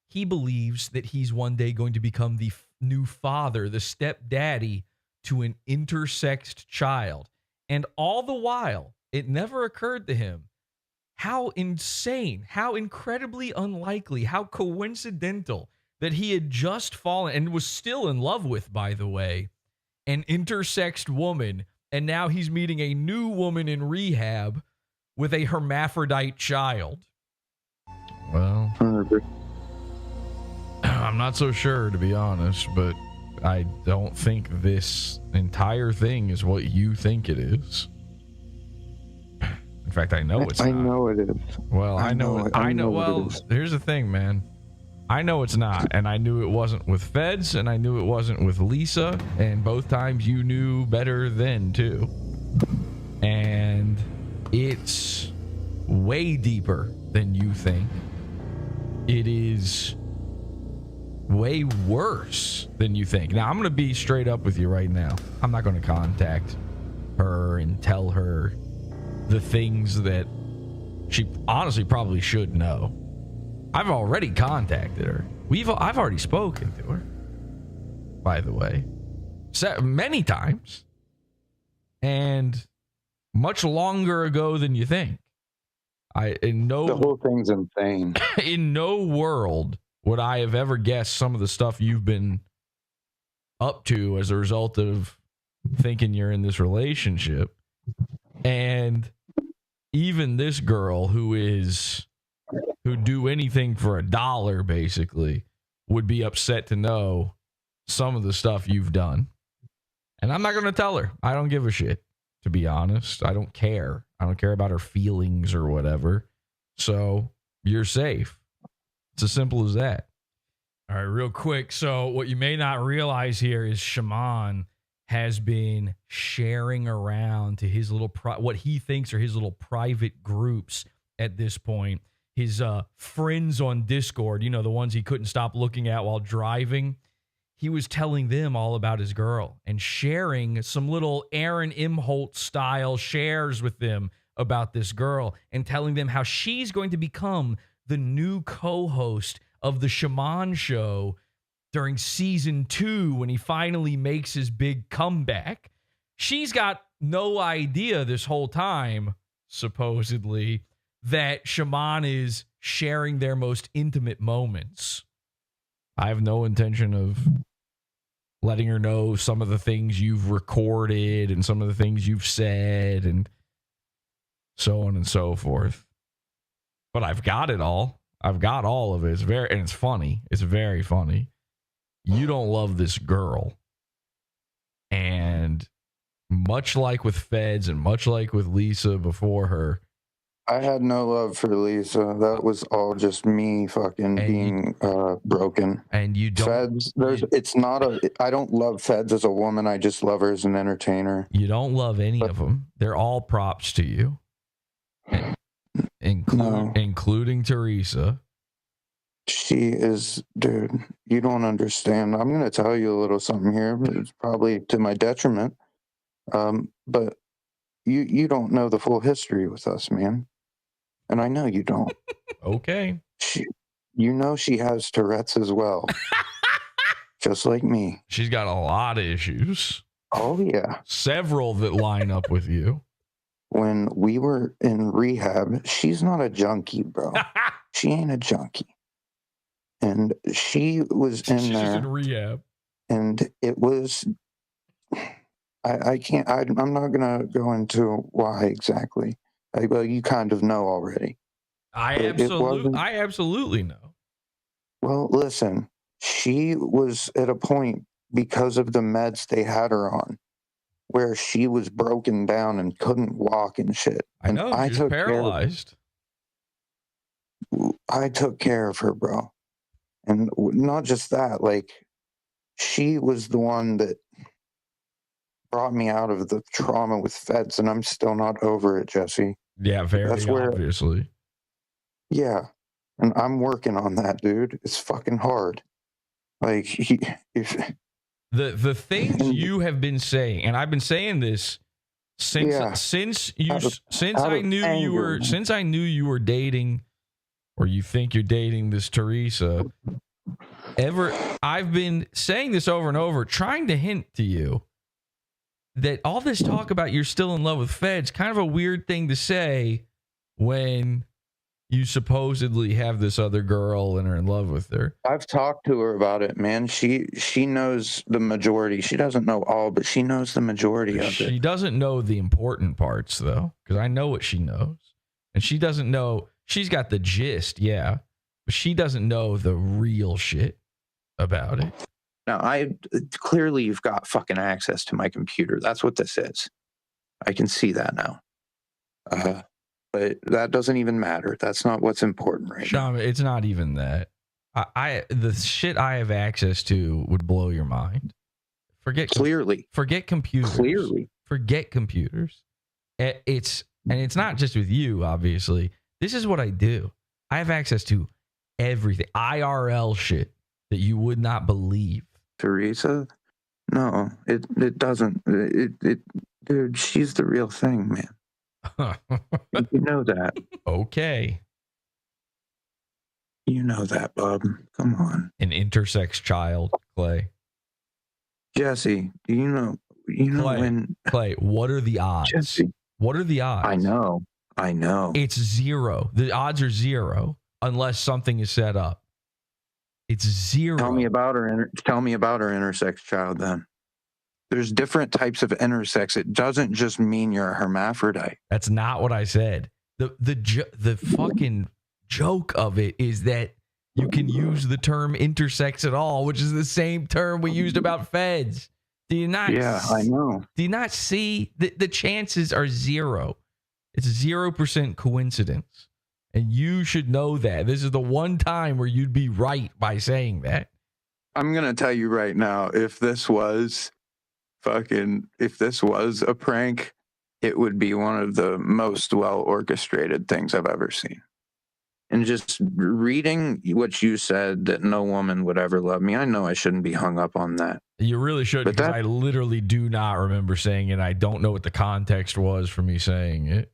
He believes that he's one day going to become the new father, the stepdaddy to an intersexed child. And all the while, it never occurred to him how insane, how incredibly unlikely, how coincidental that he had just fallen and was still in love with, by the way, an intersexed woman. And now he's meeting a new woman in rehab with a hermaphrodite child. Well, I'm not so sure, to be honest, but I don't think this entire thing is what you think it is. In fact, I know it's not. I know it is. Well, I know. Well, here's the thing, man. I know it's not, and I knew it wasn't with Feds, and I knew it wasn't with Lisa, and both times you knew better then, too. And it's way deeper than you think. It is way worse than you think. Now, I'm going to be straight up with you right now. I'm not going to contact her and tell her the things that she honestly probably should know. I've already contacted her. I've already spoken to her, by the way, many times, and much longer ago than you think. The whole thing's insane. In no world would I have ever guessed some of the stuff you've been up to as a result of thinking you're in this relationship. And even this girl who'd do anything for $1, basically, would be upset to know some of the stuff you've done. And I'm not going to tell her. I don't give a shit, to be honest. I don't care. I don't care about her feelings or whatever. So you're safe. It's as simple as that. All right, real quick. So what you may not realize here is Shaman has been sharing around to his little what he thinks are his little private groups at this point. His friends on Discord, you know, the ones he couldn't stop looking at while driving. He was telling them all about his girl and sharing some little Aaron Imholt style shares with them about this girl and telling them how she's going to become the new co-host of the Shaman show during season 2 when he finally makes his big comeback. She's got no idea this whole time, supposedly, that Shaman is sharing their most intimate moments. I have no intention of letting her know some of the things you've recorded and some of the things you've said and so on and so forth. But I've got it all. I've got all of it. And it's funny. It's very funny. You don't love this girl. And much like with Feds and much like with Lisa before her, I had no love for Lisa. That was all just me fucking being broken. And you don't. Feds, I don't love Feds as a woman. I just love her as an entertainer. You don't love any of them. They're all props to you. including Teresa. She is, dude, you don't understand. I'm going to tell you a little something here. It's probably to my detriment. But you don't know the full history with us, man. And I know you don't. Okay. She has Tourette's as well. Just like me. She's got a lot of issues. Oh, yeah. Several that line up with you. When we were in rehab, she's not a junkie, bro. She ain't a junkie. And she was in She's there. in rehab. And it was, I'm not going to go into why exactly. Well, you kind of know already. I absolutely know. Well, listen, she was at a point because of the meds they had her on where she was broken down and couldn't walk and shit. I know, and she's paralyzed. I took care of her, bro. And not just that, like, she was the one that brought me out of the trauma with feds, and I'm still not over it, Jesse. Yeah, very obviously. Yeah, and I'm working on that, dude. It's fucking hard. Like, the things you have been saying, and I've been saying this since I knew you were dating, or you think you're dating this Teresa. I've been saying this over and over, trying to hint to you that all this talk about you're still in love with feds, kind of a weird thing to say when you supposedly have this other girl and are in love with her. I've talked to her about it, man. She knows the majority. She doesn't know all, but she knows the majority of it. She doesn't know the important parts, though, because I know what she knows. And she doesn't know. She's got the gist, yeah, but she doesn't know the real shit about it. Now, clearly you've got fucking access to my computer. That's what this is. I can see that now. But that doesn't even matter. That's not what's important right now. Shaman, it's not even that. The shit I have access to would blow your mind. Forget computers. Forget computers. It's not just with you, obviously. This is what I do. I have access to everything. IRL shit that you would not believe. Teresa? No, it doesn't. Dude, she's the real thing, man. You know that. Okay. You know that, bub. Come on. An intersex child, Clay. Jesse, do you know Clay, when... Clay, what are the odds? Jesse, what are the odds? I know. It's zero. The odds are zero unless something is set up. It's zero. Tell me about her intersex child then. There's different types of intersex. It doesn't just mean you're a hermaphrodite. That's not what I said. The fucking joke of it is that you can use the term intersex at all, which is the same term we used about feds. Do you not? Yeah, I know. Do you not see the chances are zero? It's 0% coincidence. And you should know that. This is the one time where you'd be right by saying that. I'm going to tell you right now, if this was a prank, it would be one of the most well orchestrated things I've ever seen. And just reading what you said, that no woman would ever love me, I know I shouldn't be hung up on that. You really should, because I literally do not remember saying it. I don't know what the context was for me saying it.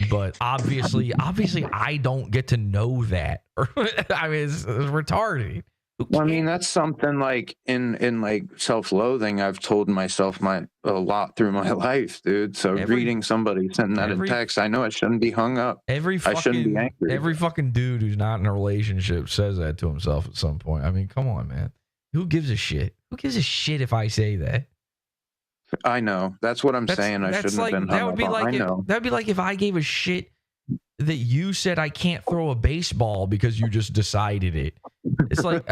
But obviously, I don't get to know that. I mean, it's retarded. Well, I mean, that's something like in like self-loathing, I've told myself a lot through my life, dude. So reading somebody sending that in text, I know I shouldn't be hung up. I shouldn't be angry. Every fucking dude who's not in a relationship says that to himself at some point. I mean, come on, man. Who gives a shit? Who gives a shit if I say that? I know. That's what I'm saying. I shouldn't have been hung up on. I know. That would be like if I gave a shit that you said I can't throw a baseball because you just decided it. It's like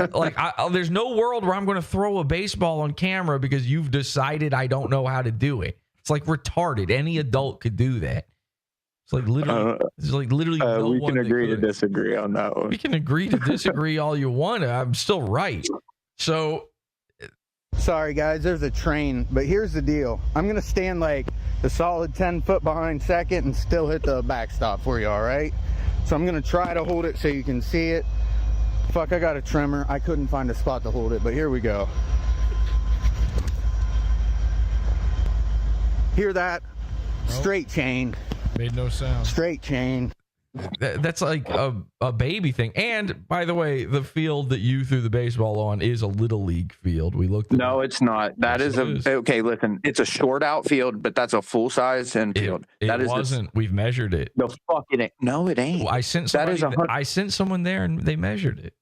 there's no world where I'm going to throw a baseball on camera because you've decided I don't know how to do it. It's like retarded. Any adult could do that. It's like literally. No we one can agree to could. disagree on that one. We can agree to disagree all you want. I'm still right. So. Sorry, guys, there's a train, but here's the deal. I'm going to stand like a solid 10 foot behind second and still hit the backstop for you, all right? So I'm gonna try to hold it so you can see it. Fuck, I got a tremor. I couldn't find a spot to hold it, but here we go. Hear that? Nope. Straight chain. Made no sound. Straight chain. That's like a baby thing. And by the way, the field that you threw the baseball on is a little league field. We looked at No, it's not. That is okay, listen, it's a short outfield, but that's a full size infield. It wasn't. We've measured it. The fuck it ain't. No, it ain't. Well, I sent someone there and they measured it.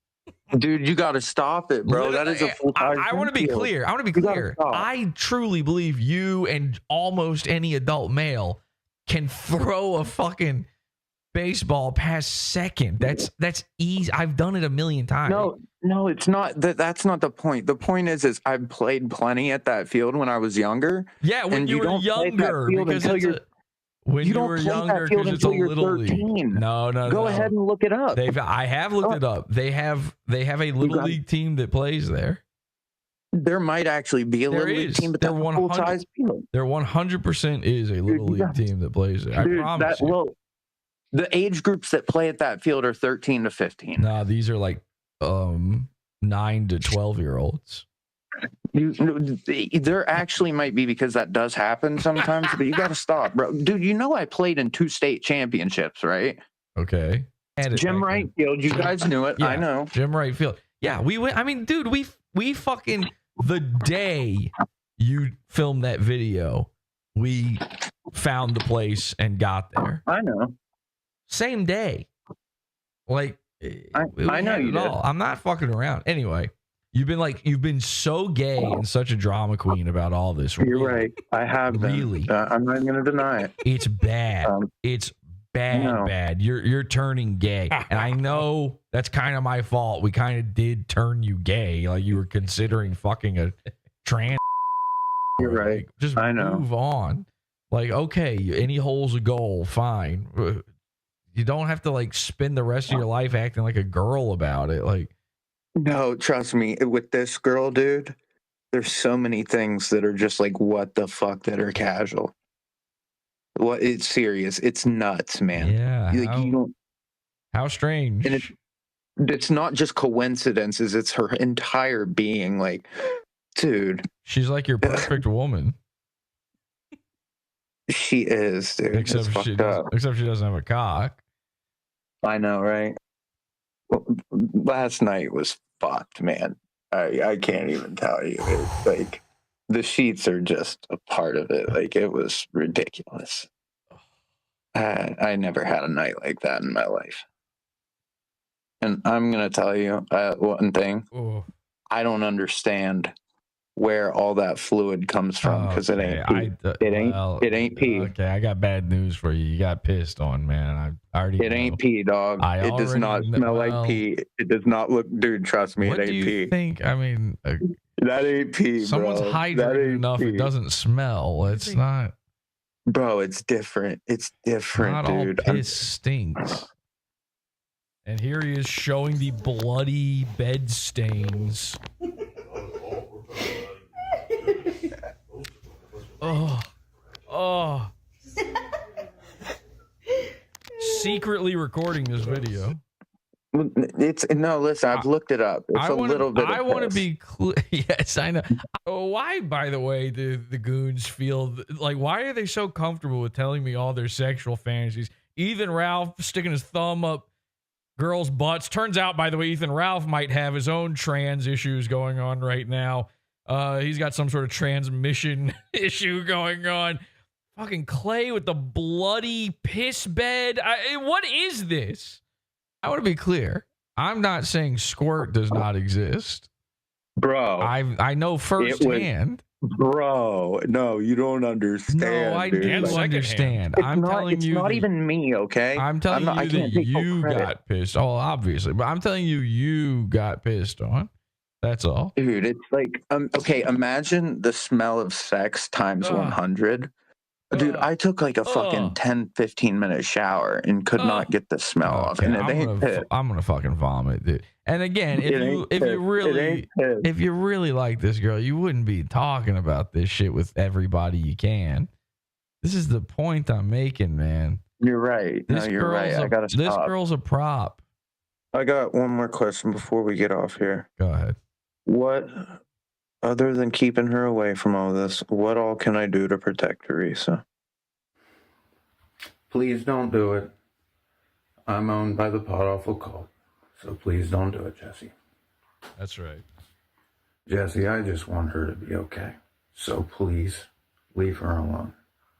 Dude, you got to stop it, bro. That is a full size. I want to be clear. I truly believe you and almost any adult male can throw a fucking baseball past second. That's easy. I've done it a million times. No, it's not. That's not the point. The point is I've played plenty at that field when I was younger. Yeah, when you were younger, because when you were younger, because it's a little league. No. Go ahead and look it up. I have looked it up. They have a little league team that plays there. There might actually be a little league team, but they're full size field. There 100% is a little league team that plays there. I promise you. Well, the age groups that play at that field are 13 to 15. Nah, these are like 9 to 12-year-olds. There actually might be, because that does happen sometimes, but you got to stop, bro. Dude, you know I played in 2 state championships, right? Okay. Jim Wright Field, you guys knew it. Yeah, I know. Jim Wright Field. Yeah, we went. I mean, dude, we fucking, the day you filmed that video, we found the place and got there. I know. Same day. Like, I know you did. I'm not fucking around. Anyway. You've been so gay and such a drama queen about all this. You're right. I have been. Really. I'm not going to deny it. It's bad. It's bad. You're turning gay. And I know that's kind of my fault. We kind of did turn you gay. Like, you were considering fucking a trans. You're right. Like, just I know. move on. Like, okay, any hole's a goal. Fine. You don't have to like spend the rest of your life acting like a girl about it. Like, no, trust me. With this girl, dude, there's so many things that are just like, what the fuck, that are casual. What? It's serious. It's nuts, man. Yeah. Like, how strange. And it's not just coincidences. It's her entire being. Like, dude. She's like your perfect woman. She is, dude. Except she doesn't have a cock. I know, right? Last night was fucked, man. I can't even tell you. It's like, the sheets are just a part of it. Like, it was ridiculous. I never had a night like that in my life. And I'm gonna tell you one thing. Ooh. I don't understand where all that fluid comes from, because it ain't pee. It ain't pee. Okay, I got bad news for you. You got pissed on, man. I already. It ain't pee, dog. It does not smell like pee. It does not look, dude. Trust me, it ain't pee. What do you think? I mean, that ain't pee. Someone's bro. hydrated enough. It doesn't smell. It's not. Bro, it's different. It's different, not dude. All piss stinks. And here he is showing the bloody bed stains. Oh. Secretly recording this video. Listen, I've looked it up. It's little bit. I want to be clear. Yes, I know. Why, by the way, do the goons feel like? Why are they so comfortable with telling me all their sexual fantasies? Ethan Ralph sticking his thumb up girls' butts. Turns out, by the way, Ethan Ralph might have his own trans issues going on right now. He's got some sort of transmission issue going on. Fucking Clay with the bloody piss bed. What is this? I want to be clear. I'm not saying squirt does not exist. Bro. I know firsthand. Bro, no, you don't understand. No, I do understand. It's not even me, okay? I'm telling you that you got pissed. Oh, obviously. But I'm telling you got pissed on. That's all. Dude, it's like, okay, imagine the smell of sex times 100. Dude, I took like a fucking 10, 15 minute shower and could not get the smell off. And I'm gonna fucking vomit, dude. And again, if you really like this girl, you wouldn't be talking about this shit with everybody you can. This is the point I'm making, man. You're right. No, you're right. I gotta stop. This girl's a prop. I got one more question before we get off here. Go ahead. What, other than keeping her away from all this, what all can I do to protect Teresa? Please don't do it. I'm owned by the PODAWFUL cult, so please don't do it, Jesse. That's right. Jesse, I just want her to be okay. So please, leave her alone.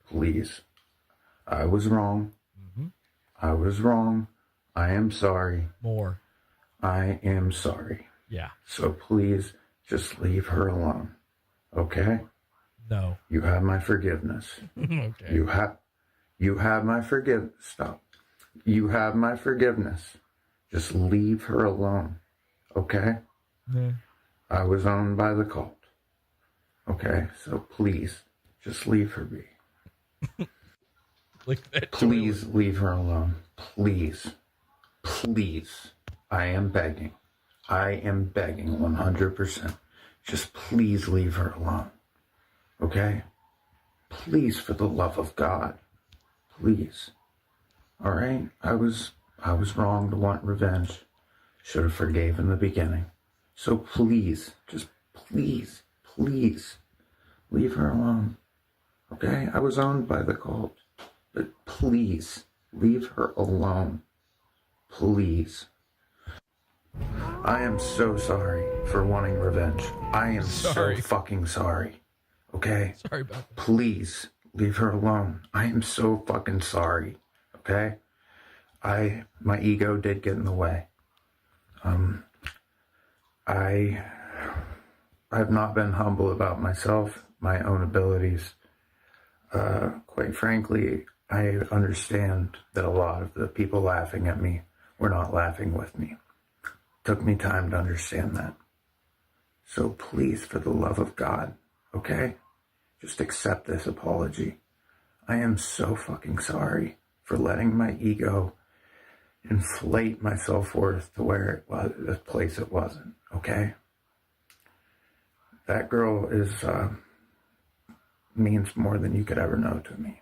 Please. I was wrong. Mm-hmm. I was wrong. I am sorry. More. I am sorry. Yeah. So please, just leave her alone. Okay? No. You have my forgiveness. Okay. You have my forgiveness. Stop. You have my forgiveness. Just leave her alone. Okay? Yeah. I was owned by the cult. Okay? So please, just leave her be. Please leave her alone. Please. Please. I am begging. I am begging 100%. Just please leave her alone. Okay? Please, for the love of God. Please. All right? I was wrong to want revenge. Should have forgave in the beginning. So please, just please, please, leave her alone. Okay? I was owned by the cult. But please, leave her alone. Please. I am so sorry for wanting revenge. I am so fucking sorry. Okay? Sorry about that. Please, leave her alone. I am so fucking sorry. Okay? My ego did get in the way. I have not been humble about myself, my own abilities. Quite frankly, I understand that a lot of the people laughing at me were not laughing with me. Took me time to understand that. So please, for the love of God, okay? Just accept this apology. I am so fucking sorry for letting my ego inflate my self-worth to where it was, the place it wasn't, okay? That girl is, means more than you could ever know to me,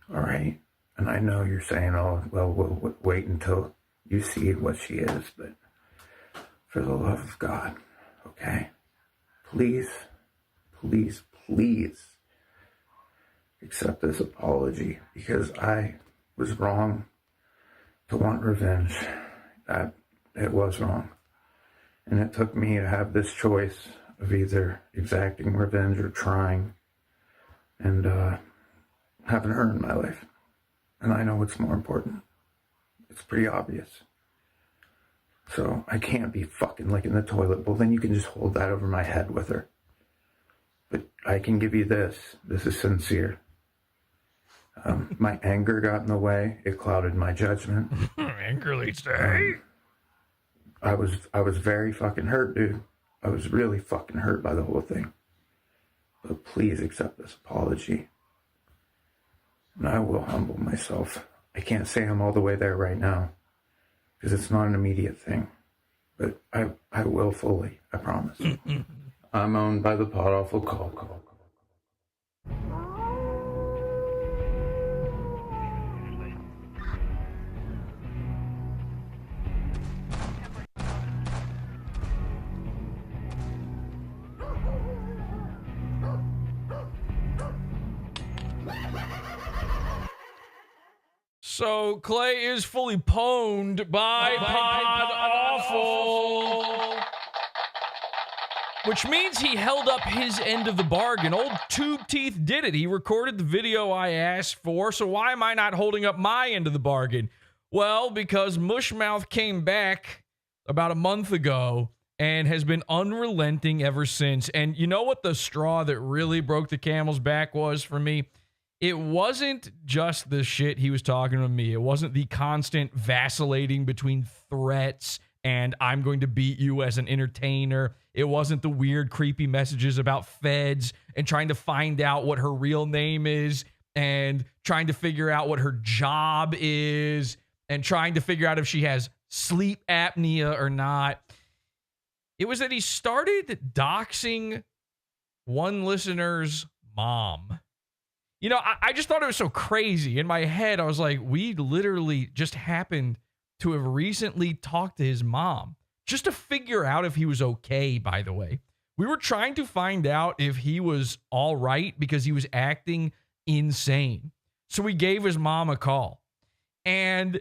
all right? And I know you're saying, oh, well, we'll wait until you see what she is, but for the love of God, okay? Please, please, please accept this apology, because I was wrong to want revenge. That it was wrong. And it took me to have this choice of either exacting revenge or trying and having her in my life. And I know what's more important. It's pretty obvious. So I can't be fucking licking the toilet bowl. Then you can just hold that over my head with her. But I can give you this. This is sincere. My anger got in the way. It clouded my judgment. Anger leads to hate. I was very fucking hurt, dude. I was really fucking hurt by the whole thing. But please accept this apology. And I will humble myself. I can't say I'm all the way there right now, because it's not an immediate thing. But I will fully, I promise. I'm owned by the PODAWFUL cult. So Clay is fully pwned by PODAWFUL, which means he held up his end of the bargain. Old Tube Teeth did it. He recorded the video I asked for, so why am I not holding up my end of the bargain? Well, because Mushmouth came back about a month ago and has been unrelenting ever since. And you know what the straw that really broke the camel's back was for me? It wasn't just the shit he was talking to me. It wasn't the constant vacillating between threats and I'm going to beat you as an entertainer. It wasn't the weird, creepy messages about feds and trying to find out what her real name is and trying to figure out what her job is and trying to figure out if she has sleep apnea or not. It was that he started doxing one listener's mom. You know, I just thought it was so crazy. In my head, I was like, we literally just happened to have recently talked to his mom just to figure out if he was okay, by the way. We were trying to find out if he was all right because he was acting insane. So we gave his mom a call. And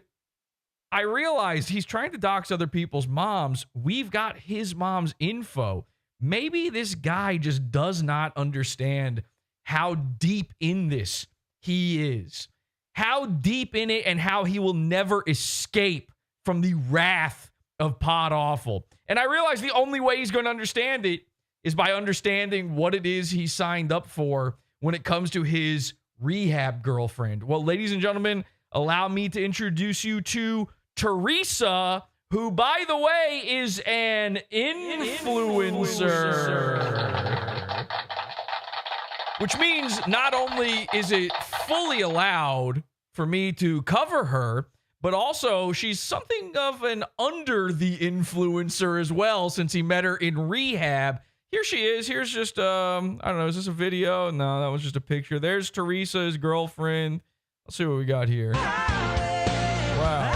I realized he's trying to dox other people's moms. We've got his mom's info. Maybe this guy just does not understand how deep in this he is. How deep in it and how he will never escape from the wrath of PODAWFUL. And I realize the only way he's going to understand it is by understanding what it is he signed up for when it comes to his rehab girlfriend. Well, ladies and gentlemen, allow me to introduce you to Teresa, who, by the way, is an influencer. Which means not only is it fully allowed for me to cover her, but also she's something of an under the influencer as well, since he met her in rehab. Here she is. Here's just, I don't know, is this a video? No, that was just a picture. There's Teresa, his girlfriend. Let's see what we got here. Wow.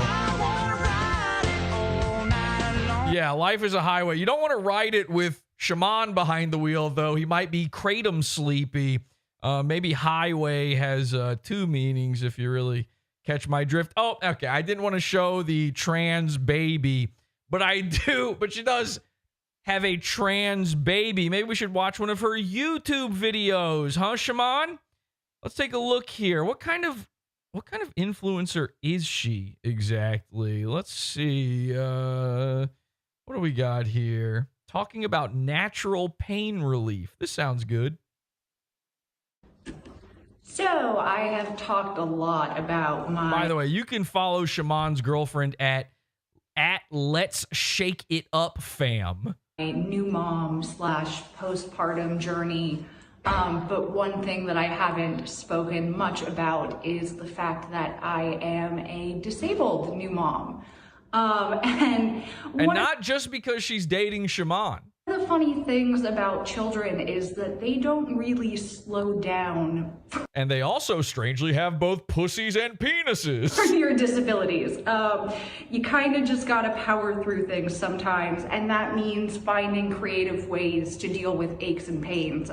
Yeah, life is a highway. You don't want to ride it with Shaman behind the wheel, though. He might be kratom sleepy. Maybe highway has two meanings, if you really catch my drift. Oh, okay. I didn't want to show the trans baby, but I do. But she does have a trans baby. Maybe we should watch one of her YouTube videos, huh, Shaman? Let's take a look here. What kind of influencer is she exactly? Let's see. What do we got here? Talking about natural pain relief. This sounds good. So I have talked a lot about my... By the way, you can follow Shaman's girlfriend at Let's Shake It Up Fam. New mom / postpartum journey. But one thing that I haven't spoken much about is the fact that I am a disabled new mom. And not just because she's dating Shaman. One of the funny things about children is that they don't really slow down. And they also strangely have both pussies and penises. For your disabilities. You kind of just gotta power through things sometimes, and that means finding creative ways to deal with aches and pains.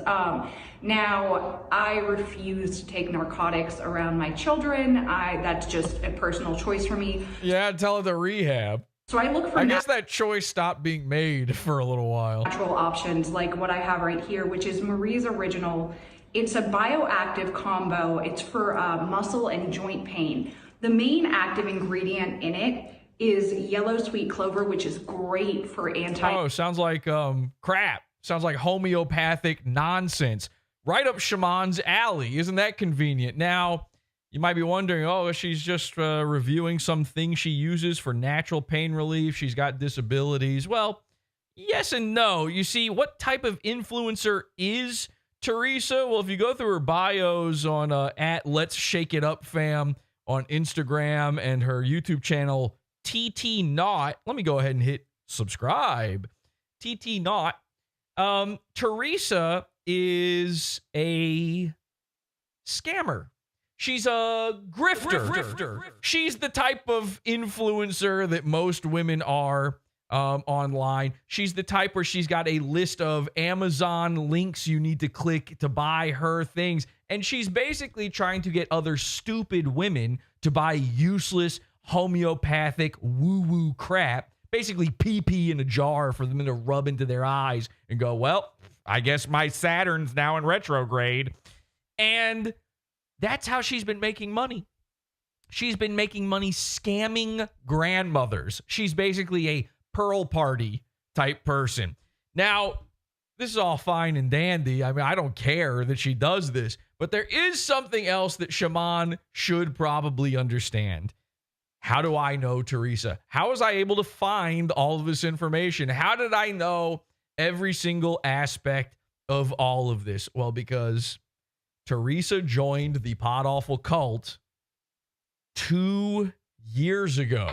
Now, I refuse to take narcotics around my children. That's just a personal choice for me. Yeah, tell her to rehab. So I look for... I guess that choice stopped being made for a little while. Natural options like what I have right here, which is Marie's Original. It's a bioactive combo. It's for muscle and joint pain. The main active ingredient in it is yellow sweet clover, which is great for Oh, sounds like crap. Sounds like homeopathic nonsense. Right up Shaman's alley. Isn't that convenient? Now, you might be wondering, oh, she's just reviewing some thing she uses for natural pain relief. She's got disabilities. Well, yes and no. You see, what type of influencer is Teresa? Well, if you go through her bios on at Let's Shake It Up Fam on Instagram and her YouTube channel, TT Not, let me go ahead and hit subscribe. TT Not. Teresa is a scammer. She's a grifter. She's the type of influencer that most women are online. She's the type where she's got a list of Amazon links you need to click to buy her things. And she's basically trying to get other stupid women to buy useless homeopathic woo-woo crap. Basically pee-pee in a jar for them to rub into their eyes and go, well, I guess my Saturn's now in retrograde. And that's how she's been making money. She's been making money scamming grandmothers. She's basically a Pearl Party type person. Now, this is all fine and dandy. I mean, I don't care that she does this, but there is something else that Shaman should probably understand. How do I know Teresa? How was I able to find all of this information? How did I know every single aspect of all of this? Well, because Teresa joined the PODAWFUL cult 2 years ago.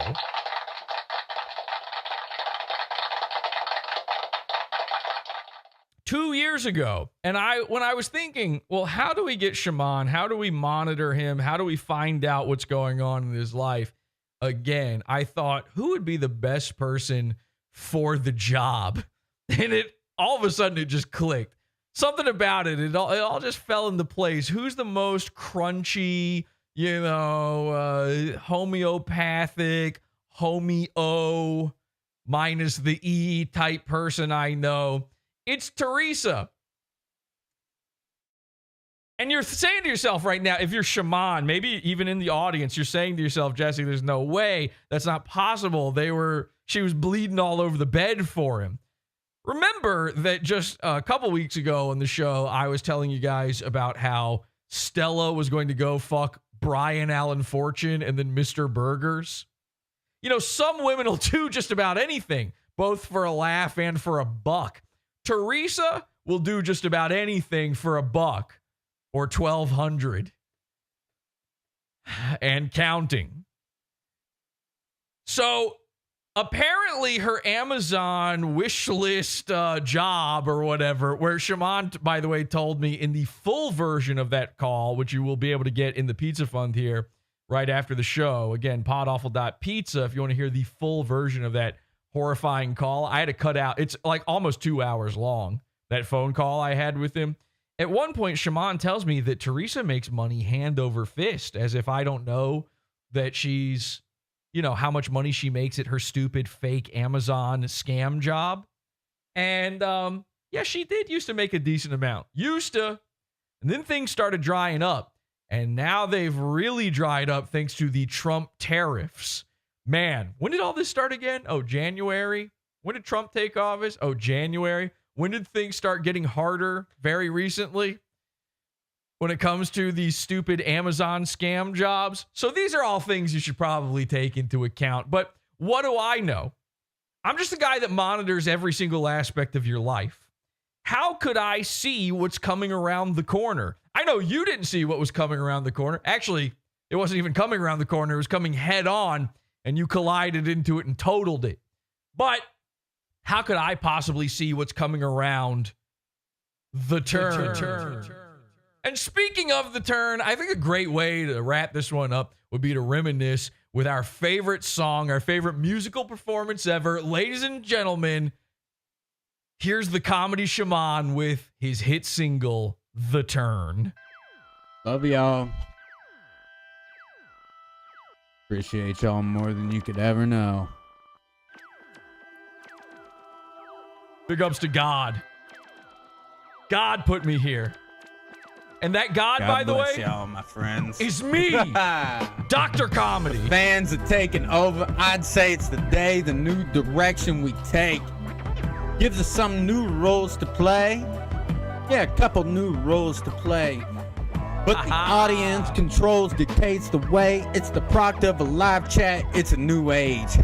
years ago, and when I was thinking, well, how do we get Shaman? How do we monitor him? How do we find out what's going on in his life? Again, I thought, who would be the best person for the job? And all of a sudden it just clicked. Something about it. It all just fell into place. Who's the most crunchy, homeopathic, homeo minus the E type person I know? It's Teresa. And you're saying to yourself right now, if you're Shaman, maybe even in the audience, you're saying to yourself, Jesse, there's no way. That's not possible. She was bleeding all over the bed for him. Remember that just a couple weeks ago on the show, I was telling you guys about how Stella was going to go fuck Brian Allen Fortune and then Mr. Burgers. Some women will do just about anything, both for a laugh and for a buck. Teresa will do just about anything for a buck or $1,200 and counting. So apparently her Amazon wish list job or whatever, where Shaman, by the way, told me in the full version of that call, which you will be able to get in the Pizza Fund here right after the show. Again, podawful.pizza if you want to hear the full version of that horrifying call. I had to cut out. It's like almost 2 hours long, that phone call I had with him. At one point, Shaman tells me that Teresa makes money hand over fist, as if I don't know that she's, how much money she makes at her stupid fake Amazon scam job. And yeah, she did used to make a decent amount. Used to. And then things started drying up. And now they've really dried up thanks to the Trump tariffs. Man, when did all this start again? Oh, January. When did Trump take office? Oh, January. When did things start getting harder? Very recently. When it comes to these stupid Amazon scam jobs. So these are all things you should probably take into account. But what do I know? I'm just a guy that monitors every single aspect of your life. How could I see what's coming around the corner? I know you didn't see what was coming around the corner. Actually, it wasn't even coming around the corner. It was coming head on, and you collided into it and totaled it. But how could I possibly see what's coming around the turn? And speaking of the turn, I think a great way to wrap this one up would be to reminisce with our favorite song, our favorite musical performance ever. Ladies and gentlemen, here's the comedy Shaman with his hit single, The Turn. Love y'all. Appreciate y'all more than you could ever know. Big ups to God. God put me here. And that God, by the way, y'all, my friends, is me, Dr. Comedy. Fans are taking over. I'd say it's the day, the new direction we take. Gives us some new roles to play. Yeah, a couple new roles to play. But the audience controls, dictates the way. It's the product of a live chat. It's a new age.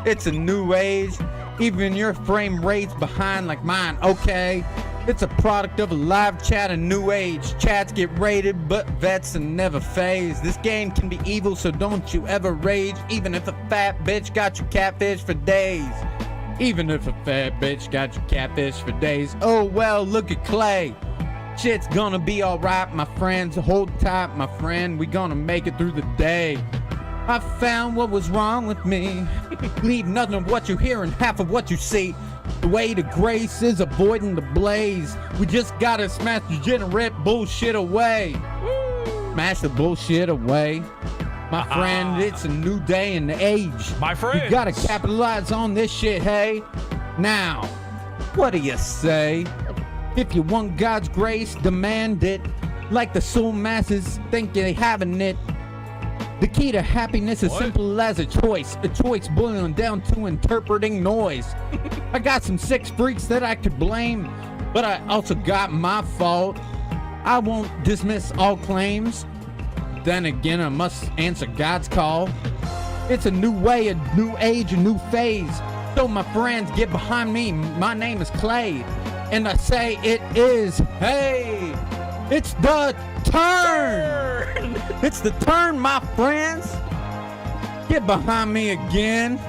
It's a new age. Even your frame rate's behind like mine. Okay. It's a product of a live chat, a new age. Chats get rated, but vets are never phased. This game can be evil, so don't you ever rage. Even if a fat bitch got you catfish for days. Even if a fat bitch got you catfish for days. Oh well, look at Clay. Shit's gonna be alright, my friends. Hold tight, my friend. We gonna make it through the day. I found what was wrong with me. Leave nothing of what you hear and half of what you see. The way to grace is avoiding the blaze. We just gotta smash degenerate bullshit away. Smash the bullshit away. My friend, it's a new day and age. My friend, you gotta capitalize on this shit, hey? Now, what do you say? If you want God's grace, demand it. Like the soul masses think they having it. The key to happiness is simple as a choice boiling down to interpreting noise. I got some sick freaks that I could blame, but I also got my fault. I won't dismiss all claims. Then again, I must answer God's call. It's a new way, a new age, a new phase. So my friends, get behind me. My name is Clay, and I say it is, hey, it's the turn. It's the turn, my friends. Get behind me again.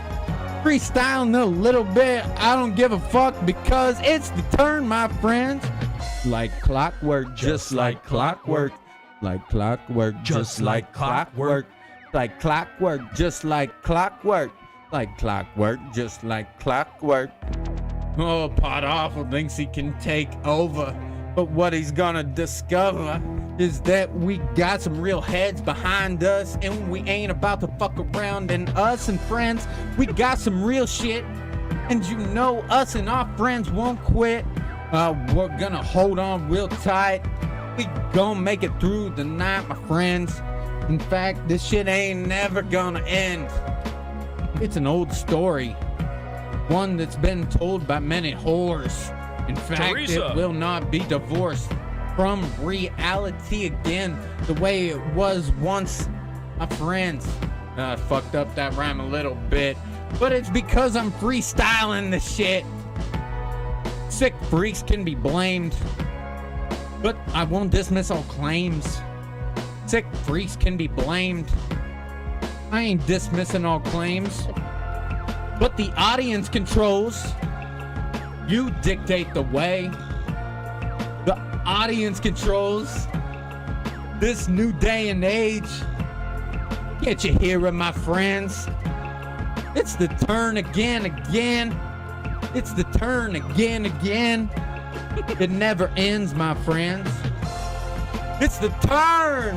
freestyling a little bit. I don't give a fuck because it's the turn, my friends. Like clockwork, just like clockwork. Like clockwork, just like clockwork. Like clockwork, just like clockwork. Like clockwork, just like clockwork. Oh, PODAWFUL thinks he can take over. But what he's gonna discover is that we got some real heads behind us, and we ain't about to fuck around. And us and friends, we got some real shit. And you know us and our friends won't quit. We're gonna hold on real tight. We gonna make it through the night, my friends. In fact, this shit ain't never gonna end. It's an old story, one that's been told by many whores. In fact, Teresa. It will not be divorced from reality again, the way it was once, my friends. I fucked up that rhyme a little bit, but it's because I'm freestyling the shit. Sick freaks can be blamed, but I won't dismiss all claims. Sick freaks can be blamed. I ain't dismissing all claims, but the audience controls. You dictate the way. The audience controls this new day and age. Can't you hear it, my friends? It's the turn again. It's the turn again. It never ends, my friends. It's the turn.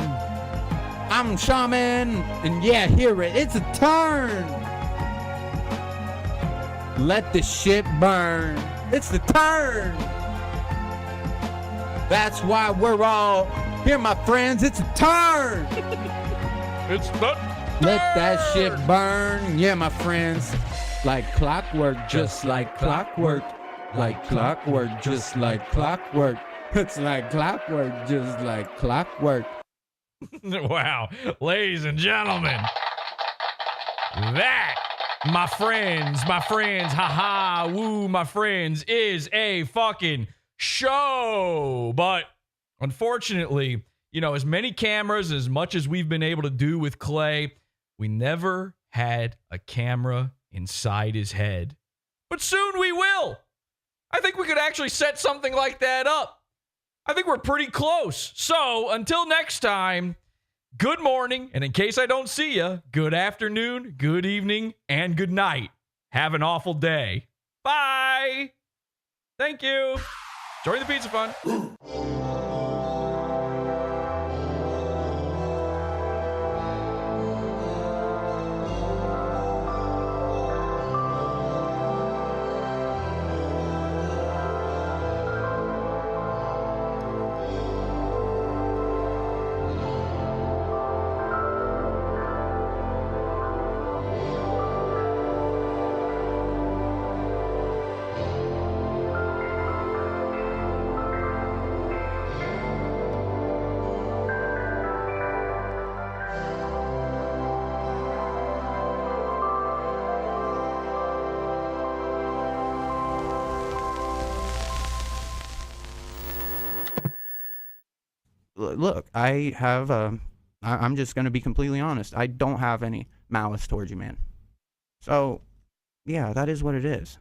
I'm Shaman, and yeah, hear it. It's a turn. Let the shit burn. It's the turn. That's why we're all here, my friends. It's a turn. It's the Let that shit burn. Yeah, my friends. Like clockwork, just like clockwork. Like clockwork, just like clockwork. It's like clockwork, just like clockwork. Wow. Ladies and gentlemen, that, my friends, haha, woo, my friends, is a fucking show. But unfortunately, you know, as many cameras, as much as we've been able to do with Clay, we never had a camera inside his head. But soon we will. I think we could actually set something like that up. I think we're pretty close. So until next time, good morning. And in case I don't see you, good afternoon, good evening, and good night. Have an awful day. Bye. Thank you. Enjoy the pizza fun. Look, I have, I'm just going to be completely honest. I don't have any malice towards you, man. So, yeah, that is what it is.